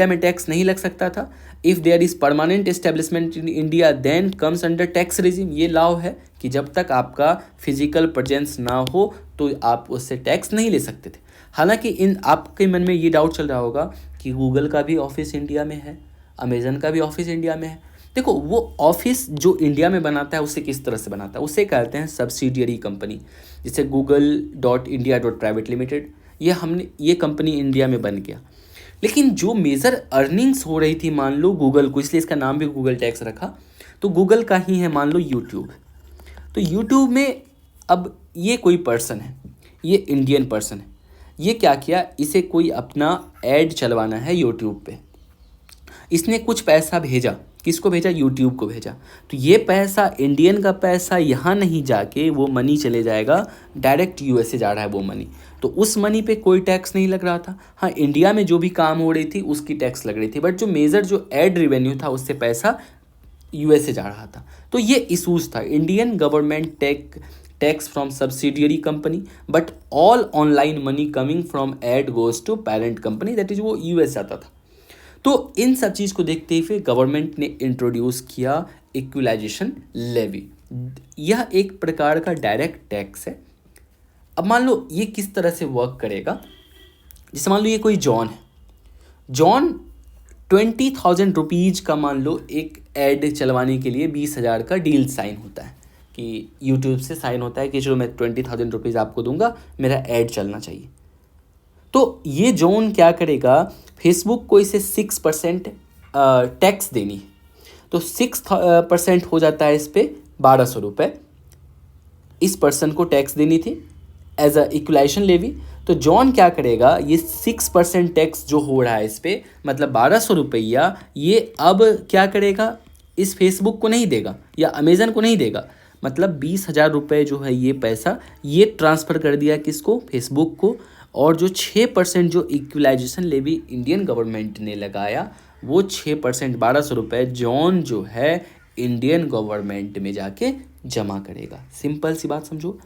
में टैक्स नहीं लग सकता था। If there is permanent establishment in India then comes under tax regime. ये लॉ है कि जब तक आपका फिजिकल प्रेजेंस ना हो तो आप उससे टैक्स नहीं ले सकते थे। हालांकि इन आपके मन में ये डाउट चल रहा होगा कि गूगल का भी ऑफिस इंडिया में है, अमेजन का भी ऑफिस इंडिया में है। देखो वो ऑफिस जो इंडिया में बनाता है उसे किस तरह से बनाता है, उसे कहते हैं सब्सिडियरी कंपनी। जैसे google.india.private limited, ये कंपनी इंडिया में बन गया। लेकिन जो मेजर अर्निंग्स हो रही थी मान लो गूगल को, इसलिए इसका नाम भी गूगल टैक्स रखा, तो गूगल का ही है मान लो यूट्यूब। तो यूट्यूब में अब ये कोई पर्सन है, ये इंडियन पर्सन है, ये क्या किया, इसे कोई अपना ऐड चलवाना है यूट्यूब पे, इसने कुछ पैसा भेजा, किसको भेजा, यूट्यूब को भेजा। तो ये पैसा इंडियन का पैसा यहाँ नहीं जाके वो मनी चले जाएगा, डायरेक्ट यूएसए जा रहा है वो मनी, तो उस मनी पे कोई टैक्स नहीं लग रहा था। हाँ, इंडिया में जो भी काम हो रही थी उसकी टैक्स लग रही थी, बट जो मेजर जो एड रेवेन्यू था उससे पैसा यूएसए जा रहा था। तो ये इशूज़ था, Indian government tax from subsidiary company but all online money coming from ad goes to parent company, that is वो यूएस जाता था। तो इन सब चीज़ को देखते हुए गवर्नमेंट ने इंट्रोड्यूस किया इक्वलाइजेशन लेवी। यह एक प्रकार का डायरेक्ट टैक्स है। अब मान लो ये किस तरह से वर्क करेगा, जैसे मान लो ये कोई जॉन है, जॉन 20,000 रुपीज़ का मान लो एक ऐड चलवाने के लिए 20,000 का डील साइन होता है कि यूट्यूब से साइन होता है कि चलो मैं 20,000 रुपीज़ आपको दूंगा, मेरा ऐड चलना चाहिए। तो ये जॉन क्या करेगा, फेसबुक को इसे 6% टैक्स देनी है, तो 6% हो जाता है इस पर 1,200 रुपये इस पर्सन को टैक्स देनी थी एज अ इक्वलाइजेशन लेवी। तो जॉन क्या करेगा, ये 6% टैक्स जो हो रहा है इस पर, मतलब 1,200 रुपया, ये अब क्या करेगा, इस फेसबुक को नहीं देगा या अमेजन को नहीं देगा, मतलब 20,000 रुपये जो है ये पैसा ये ट्रांसफ़र कर दिया किसको, फेसबुक को। और जो 6% जो इक्वलाइजेशन लेवी इंडियन गवर्नमेंट ने लगाया, वो 6% 1,200 रुपये जॉन जो है इंडियन गवर्नमेंट में जाके जमा करेगा। सिंपल सी बात समझो,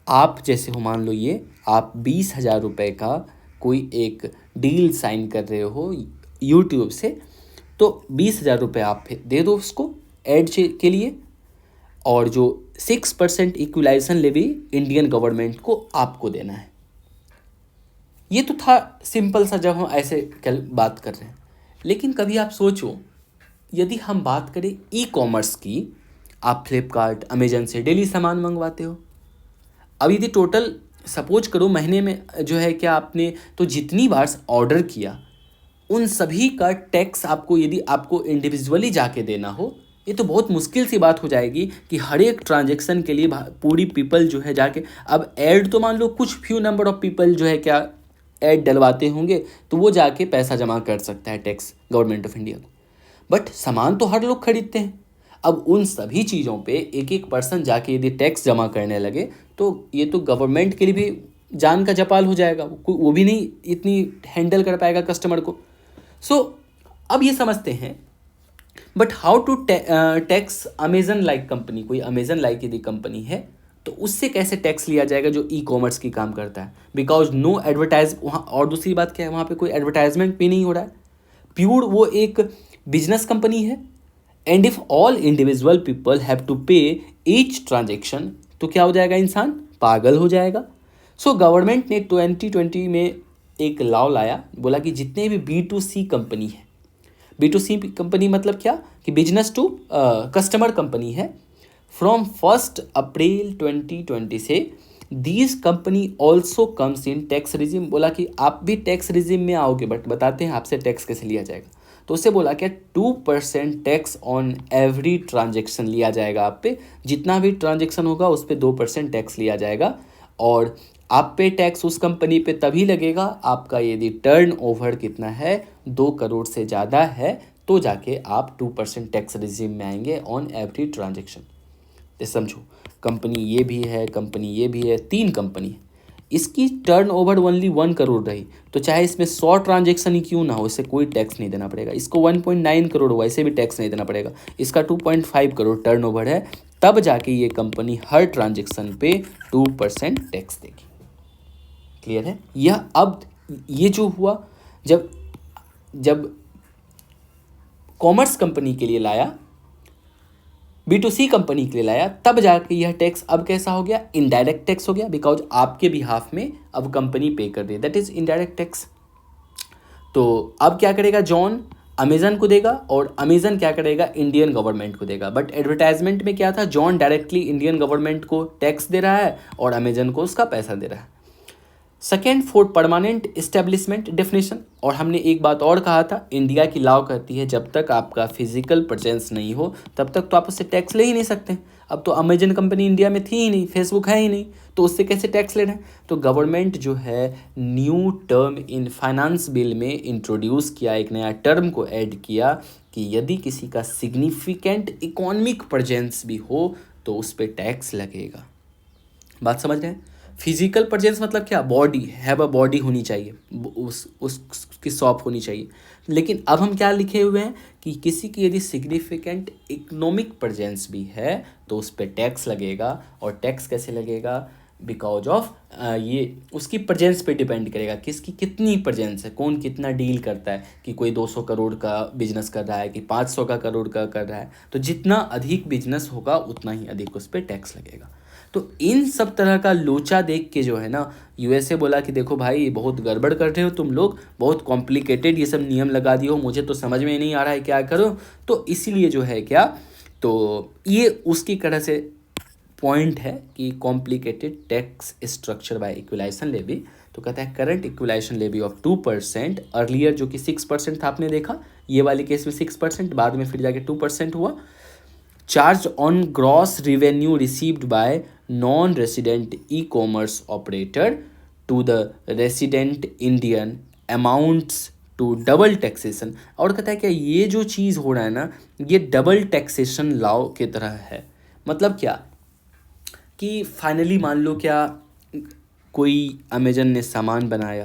आप जैसे हो, मान लो ये आप 20,000 रुपये का कोई एक डील साइन कर रहे हो यूट्यूब से, तो 20,000 रुपये आप दे दो उसको ऐड के लिए, और जो 6% इक्वलाइजेशन लेवी इंडियन गवर्नमेंट को आपको देना है। ये तो था सिंपल सा जब हम ऐसे बात कर रहे हैं। लेकिन कभी आप सोचो, यदि हम बात करें ई कॉमर्स की, आप फ्लिपकार्ट अमेजन से डेली सामान मंगवाते हो, अब यदि टोटल सपोज करो महीने में जो है क्या आपने तो जितनी बार ऑर्डर किया उन सभी का टैक्स आपको यदि आपको इंडिविजुअली जाके देना हो, ये तो बहुत मुश्किल सी बात हो जाएगी कि हर एक ट्रांजेक्शन के लिए पूरी पीपल जो है जाके, अब ऐड तो मान लो कुछ फ्यू नंबर ऑफ पीपल जो है क्या ऐड डलवाते होंगे, तो वो जाके पैसा जमा कर सकता है टैक्स गवर्नमेंट ऑफ इंडिया को, बट सामान तो हर लोग खरीदते हैं। अब उन सभी चीज़ों पे एक एक पर्सन जाके यदि टैक्स जमा करने लगे तो ये तो गवर्नमेंट के लिए भी जान का जपाल हो जाएगा, वो भी नहीं इतनी हैंडल कर पाएगा कस्टमर को। सो अब ये समझते हैं but how to tax Amazon like company, कोई अमेजन लाइक यदि कंपनी है तो उससे कैसे टैक्स लिया जाएगा जो ई कॉमर्स की काम करता है, बिकॉज नो एडवर्टाइज वहाँ। और दूसरी बात क्या है, वहाँ पे कोई एडवर्टाइजमेंट भी नहीं हो रहा है, प्योर वो एक बिजनेस कंपनी है। And if all individual people have to pay each transaction, तो क्या हो जाएगा, इंसान पागल हो जाएगा। सो गवर्नमेंट ने 2020 में एक लॉ लाया, बोला कि जितने भी B2C कंपनी है, B2C कंपनी मतलब क्या, कि बिजनेस टू कस्टमर कंपनी है, फ्रॉम 1 अप्रैल 2020 से these company also comes in tax regime. बोला कि आप भी टैक्स रिजिम में आओगे, बट बताते हैं आपसे टैक्स कैसे लिया जाएगा। तो उससे बोला क्या, 2% टैक्स ऑन एवरी ट्रांजेक्शन लिया जाएगा आप पे, जितना भी ट्रांजेक्शन होगा उस पर 2% टैक्स लिया जाएगा। और आप पे टैक्स उस कंपनी पे तभी लगेगा आपका यदि टर्न ओवर कितना है, 2 करोड़ से ज़्यादा है, तो जाके आप 2% टैक्स रिजिम में आएंगे ऑन एवरी ट्रांजेक्शन। तो समझो, कंपनी ये भी है, कंपनी ये भी है, 3 कंपनी है, इसकी टर्न ओवर ओनली 1 करोड़ रही, तो चाहे इसमें 100 ट्रांजेक्शन ही क्यों ना हो, इससे कोई टैक्स नहीं देना पड़ेगा। इसको 1.9 करोड़ हुआ, इसे भी टैक्स नहीं देना पड़ेगा। इसका 2.5 करोड़ टर्न ओवर है, तब जाके ये कंपनी हर ट्रांजेक्शन पे 2% टैक्स देगी। क्लियर है यह। अब ये जो हुआ, जब जब कॉमर्स कंपनी के लिए लाया, B2C कंपनी के लिए लाया, तब जाके यह टैक्स अब कैसा हो गया, इनडायरेक्ट टैक्स हो गया, बिकॉज आपके बिहाफ में अब कंपनी पे कर रही है, दैट इज इनडायरेक्ट टैक्स। तो अब क्या करेगा, जॉन अमेजन को देगा, और अमेजन क्या करेगा, इंडियन गवर्नमेंट को देगा। बट एडवर्टाइजमेंट में क्या था, जॉन डायरेक्टली इंडियन गवर्नमेंट को टैक्स दे रहा है और अमेजन को उसका पैसा दे रहा है। Second, for permanent establishment definition. और हमने एक बात और कहा था, इंडिया की लॉ कहती है जब तक आपका फिजिकल प्रेजेंस नहीं हो तब तक तो आप उससे टैक्स ले ही नहीं सकते। अब तो अमेजन कंपनी इंडिया में थी ही नहीं, फेसबुक है ही नहीं, तो उससे कैसे टैक्स ले रहे हैं। तो गवर्नमेंट जो है new term in finance bill में इंट्रोड्यूस किया, एक नया टर्म को ऐड किया कि यदि किसी का सिग्निफिकेंट इकोनॉमिक प्रेजेंस भी हो तो उस पर टैक्स लगेगा। बात समझ रहे हैं। फिजिकल प्रेजेंस मतलब क्या, बॉडी, हैव अ बॉडी होनी चाहिए, उसकी शॉप होनी चाहिए। लेकिन अब हम क्या लिखे हुए हैं कि किसी की यदि सिग्निफिकेंट इकोनॉमिक प्रेजेंस भी है तो उस पर टैक्स लगेगा। और टैक्स कैसे लगेगा, बिकॉज ऑफ ये उसकी प्रेजेंस पे डिपेंड करेगा, किसकी कितनी प्रेजेंस है, कौन कितना डील करता है, कि कोई 200 करोड़ का बिजनेस कर रहा है कि 500 का करोड़ का कर रहा है। तो जितना अधिक बिजनेस होगा उतना ही अधिक उस पर टैक्स लगेगा। तो इन सब तरह का लोचा देख के जो है ना, यूएसए बोला कि देखो भाई बहुत गड़बड़ कर रहे हो तुम लोग, बहुत कॉम्प्लिकेटेड ये सब नियम लगा दिए हो, मुझे तो समझ में नहीं आ रहा है क्या करो। तो इसीलिए जो है क्या, तो ये उसकी तरह से पॉइंट है कि complicated tax structure by equalisation levy. तो कहता है current equalisation levy of 2%, earlier जो कि 6% था आपने देखा, ये वाले केस में 6%, बाद में फिर जाके 2% हुआ। Charge on gross revenue received by non resident ecommerce operator to the resident Indian amounts to double taxation. और कहता है क्या, ये जो चीज़ हो रहा है ना, ये डबल टैक्सेशन लॉ की तरह है। मतलब क्या, कि फाइनली मान लो क्या, कोई अमेजन ने सामान बनाया,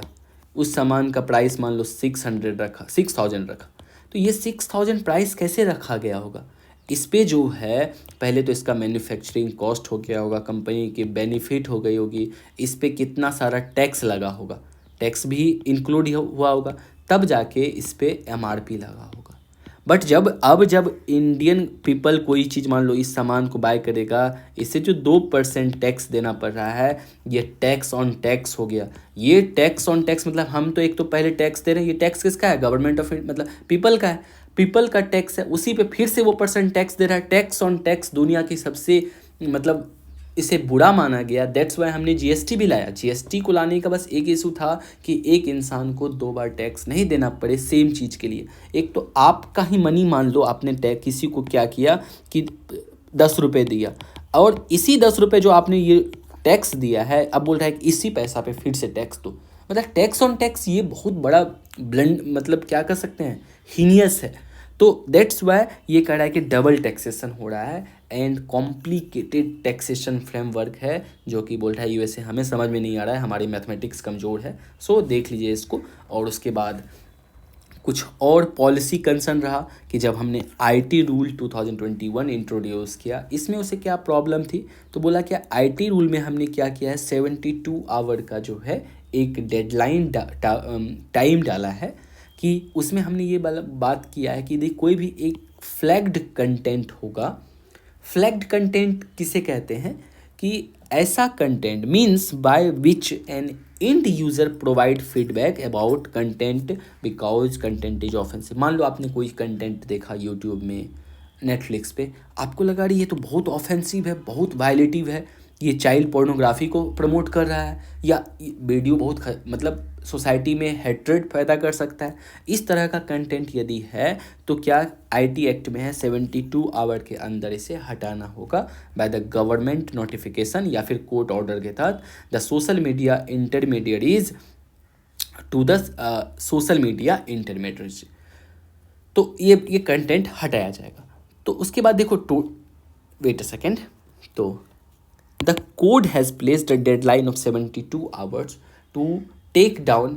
उस सामान का प्राइस मान लो 6,000 रखा। तो ये 6,000 प्राइस कैसे रखा गया होगा, इस पे जो है पहले तो इसका मैन्युफैक्चरिंग कॉस्ट हो गया होगा, कंपनी की बेनिफिट हो गई होगी, इस पे कितना सारा टैक्स लगा होगा, टैक्स भी इंक्लूड हुआ होगा, तब जाके इस पे एमआरपी लगा होगा। बट जब इंडियन पीपल कोई चीज़ मान लो इस सामान को बाय करेगा, इसे जो 2% टैक्स देना पड़ रहा है, ये टैक्स ऑन टैक्स हो गया। ये टैक्स ऑन टैक्स मतलब हम तो एक तो पहले टैक्स दे रहे हैं, ये टैक्स किसका है, गवर्नमेंट ऑफ मतलब पीपल का है, पीपल का टैक्स है, उसी पे फिर से वो % टैक्स दे रहा है। टैक्स ऑन टैक्स दुनिया की सबसे मतलब इसे बुरा माना गया, दैट्स वाई हमने जीएसटी भी लाया। जीएसटी को लाने का बस एक इशू था कि एक इंसान को 2 बार टैक्स नहीं देना पड़े सेम चीज़ के लिए। एक तो आपका ही मनी मान लो आपने टैक्स किसी को क्या किया कि 10 रुपये दिया, और इसी 10 रुपये जो आपने ये टैक्स दिया है, अब बोल रहा है कि इसी पैसा पे फिर से टैक्स दो। मतलब टैक्स ऑन टैक्स ये बहुत बड़ा ब्लेंड, मतलब क्या कर सकते हैं, हीनियस है। तो दैट्स वाई ये कह रहा है कि डबल टैक्सेशन हो रहा है एंड कॉम्प्लिकेटेड टैक्सेशन फ्रेमवर्क है, जो कि बोल रहा है यूएसए हमें समझ में नहीं आ रहा है, हमारी मैथमेटिक्स कमज़ोर है। सो देख लीजिए इसको। और उसके बाद कुछ और पॉलिसी कंसर्न रहा कि जब हमने आईटी रूल 2021 इंट्रोड्यूस किया, इसमें उसे क्या प्रॉब्लम थी, तो बोला कि आईटी रूल में हमने क्या किया है, 72 आवर का जो है एक डेडलाइन टाइम डाला है कि उसमें हमने ये बात किया है कि देख कोई भी एक फ्लैग्ड कंटेंट होगा। फ्लैग्ड कंटेंट किसे कहते हैं कि ऐसा content means by which an end user provide feedback about content because content is offensive. मान लो आपने कोई कंटेंट देखा यूट्यूब में, नेटफ्लिक्स पे, आपको लगा रही ये तो बहुत ऑफेंसिव है, बहुत वायलेटिव है, ये चाइल्ड पोर्नोग्राफी को प्रमोट कर रहा है, या वीडियो बहुत मतलब सोसाइटी में हेट्रेड पैदा कर सकता है, इस तरह का कंटेंट यदि है तो क्या आईटी एक्ट में है 72 आवर के अंदर इसे हटाना होगा बाय द गवर्नमेंट नोटिफिकेशन या फिर कोर्ट ऑर्डर के तहत the social media intermediaries to the social media intermediaries. तो ये कंटेंट हटाया जाएगा। तो उसके बाद देखो वेट अ सेकेंड, तो the code has placed a deadline of 72 hours to take down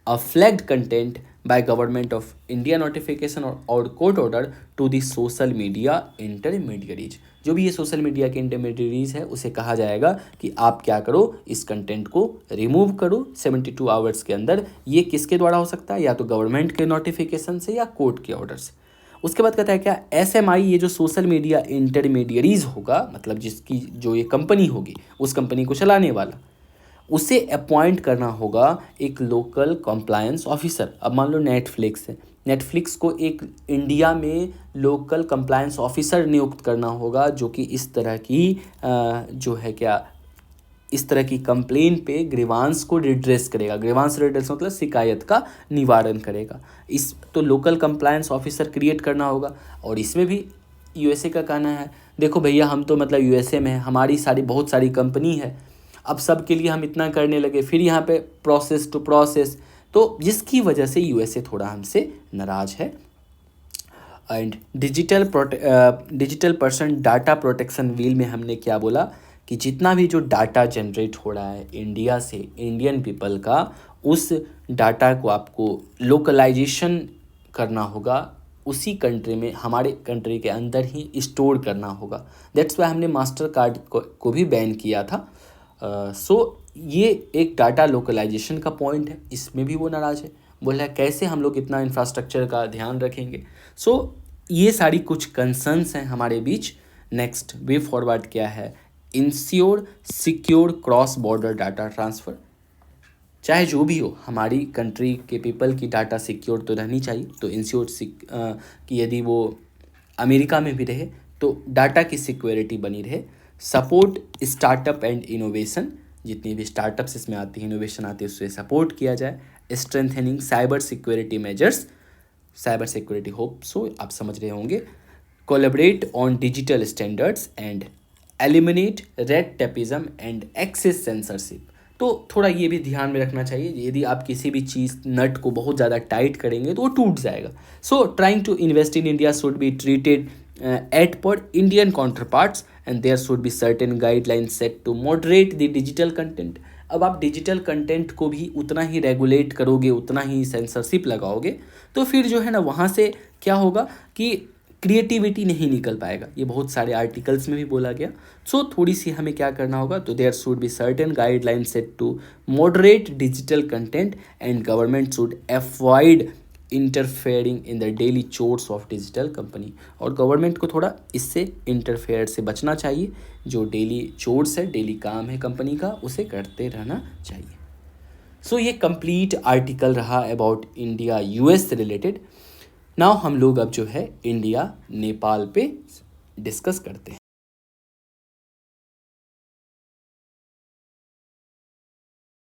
a flagged content by government of India notification or court order to the social media intermediaries। जो भी ये सोशल मीडिया के intermediaries है उसे कहा जाएगा कि आप क्या करो, इस कंटेंट को रिमूव करो 72 आवर्स के अंदर। ये किसके द्वारा हो सकता है, या तो गवर्नमेंट के नोटिफिकेशन से या कोर्ट के ऑर्डर से। उसके बाद कहता है क्या, एसएमआई ये जो सोशल मीडिया इंटरमीडियरीज होगा, मतलब जिसकी जो ये कंपनी होगी उस कंपनी को चलाने वाला, उसे अपॉइंट करना होगा एक लोकल कंप्लायंस ऑफिसर। अब मान लो नेटफ्लिक्स है, नेटफ्लिक्स को एक इंडिया में लोकल कंप्लायंस ऑफिसर नियुक्त करना होगा जो कि इस तरह की जो है क्या, इस तरह की कंप्लेन पे ग्रीवांस को रिड्रेस करेगा। ग्रीवांस रिड्रेस मतलब शिकायत का निवारण करेगा। इस तो लोकल कंप्लायंस ऑफिसर क्रिएट करना होगा। और इसमें भी यूएसए का कहना है, देखो भैया हम तो मतलब यूएसए में है, हमारी बहुत सारी कंपनी है, अब सब के लिए हम इतना करने लगे, फिर यहाँ पे प्रोसेस टू प्रोसेस, तो जिसकी वजह से यूएसए थोड़ा हमसे नाराज़ है। And digital person data protection bill में हमने क्या बोला कि जितना भी जो डाटा जनरेट हो रहा है इंडिया से, इंडियन पीपल का, उस डाटा को आपको लोकलाइजेशन करना होगा, उसी कंट्री में, हमारे कंट्री के अंदर ही स्टोर करना होगा। दैट्स वाई हमने मास्टर कार्ड को भी बैन किया था। सो ये एक डाटा लोकलाइजेशन का पॉइंट है, इसमें भी वो नाराज़ है, बोला कैसे हम लोग इतना इंफ्रास्ट्रक्चर का ध्यान रखेंगे। सो ये सारी कुछ कंसर्न्स हैं हमारे बीच। नेक्स्ट वे फॉरवर्ड क्या है, ensure secure cross border data transfer. चाहे जो भी हो, हमारी कंट्री के पीपल की डाटा सिक्योर तो रहनी चाहिए, तो इंश्योर कि यदि वो अमेरिका में भी रहे तो डाटा की सिक्योरिटी बनी रहे। सपोर्ट स्टार्टअप एंड इनोवेशन, जितनी भी स्टार्टअप्स इसमें आती हैं, इनोवेशन आती है, उससे सपोर्ट किया जाए। Strengthening cyber security measures, cyber security hope so आप समझ रहे होंगे। Collaborate on digital standards and eliminate red tapism and access censorship. तो थोड़ा ये भी ध्यान में रखना चाहिए, यदि आप किसी भी चीज़ नट को बहुत ज़्यादा टाइट करेंगे तो वो टूट जाएगा। So trying to invest in India should be treated at par Indian counterparts and there should be certain guidelines set to moderate the digital content. अब आप डिजिटल कंटेंट को भी उतना ही रेगुलेट करोगे, उतना ही सेंसरशिप लगाओगे, तो फिर जो है ना वहाँ से क्या होगा कि क्रिएटिविटी नहीं निकल पाएगा। ये बहुत सारे आर्टिकल्स में भी बोला गया। सो थोड़ी सी हमें क्या करना होगा, तो there should be certain guideline set to moderate digital content and government should avoid interfering in the daily chores of digital company. और गवर्नमेंट को थोड़ा इससे इंटरफेयर से बचना चाहिए, जो डेली चोर्स है, डेली काम है कंपनी का, उसे करते रहना चाहिए। सो ये कंप्लीट आर्टिकल रहा अबाउट इंडिया यूएस से रिलेटेड। नाउ हम लोग अब जो है इंडिया नेपाल पे डिस्कस करते हैं।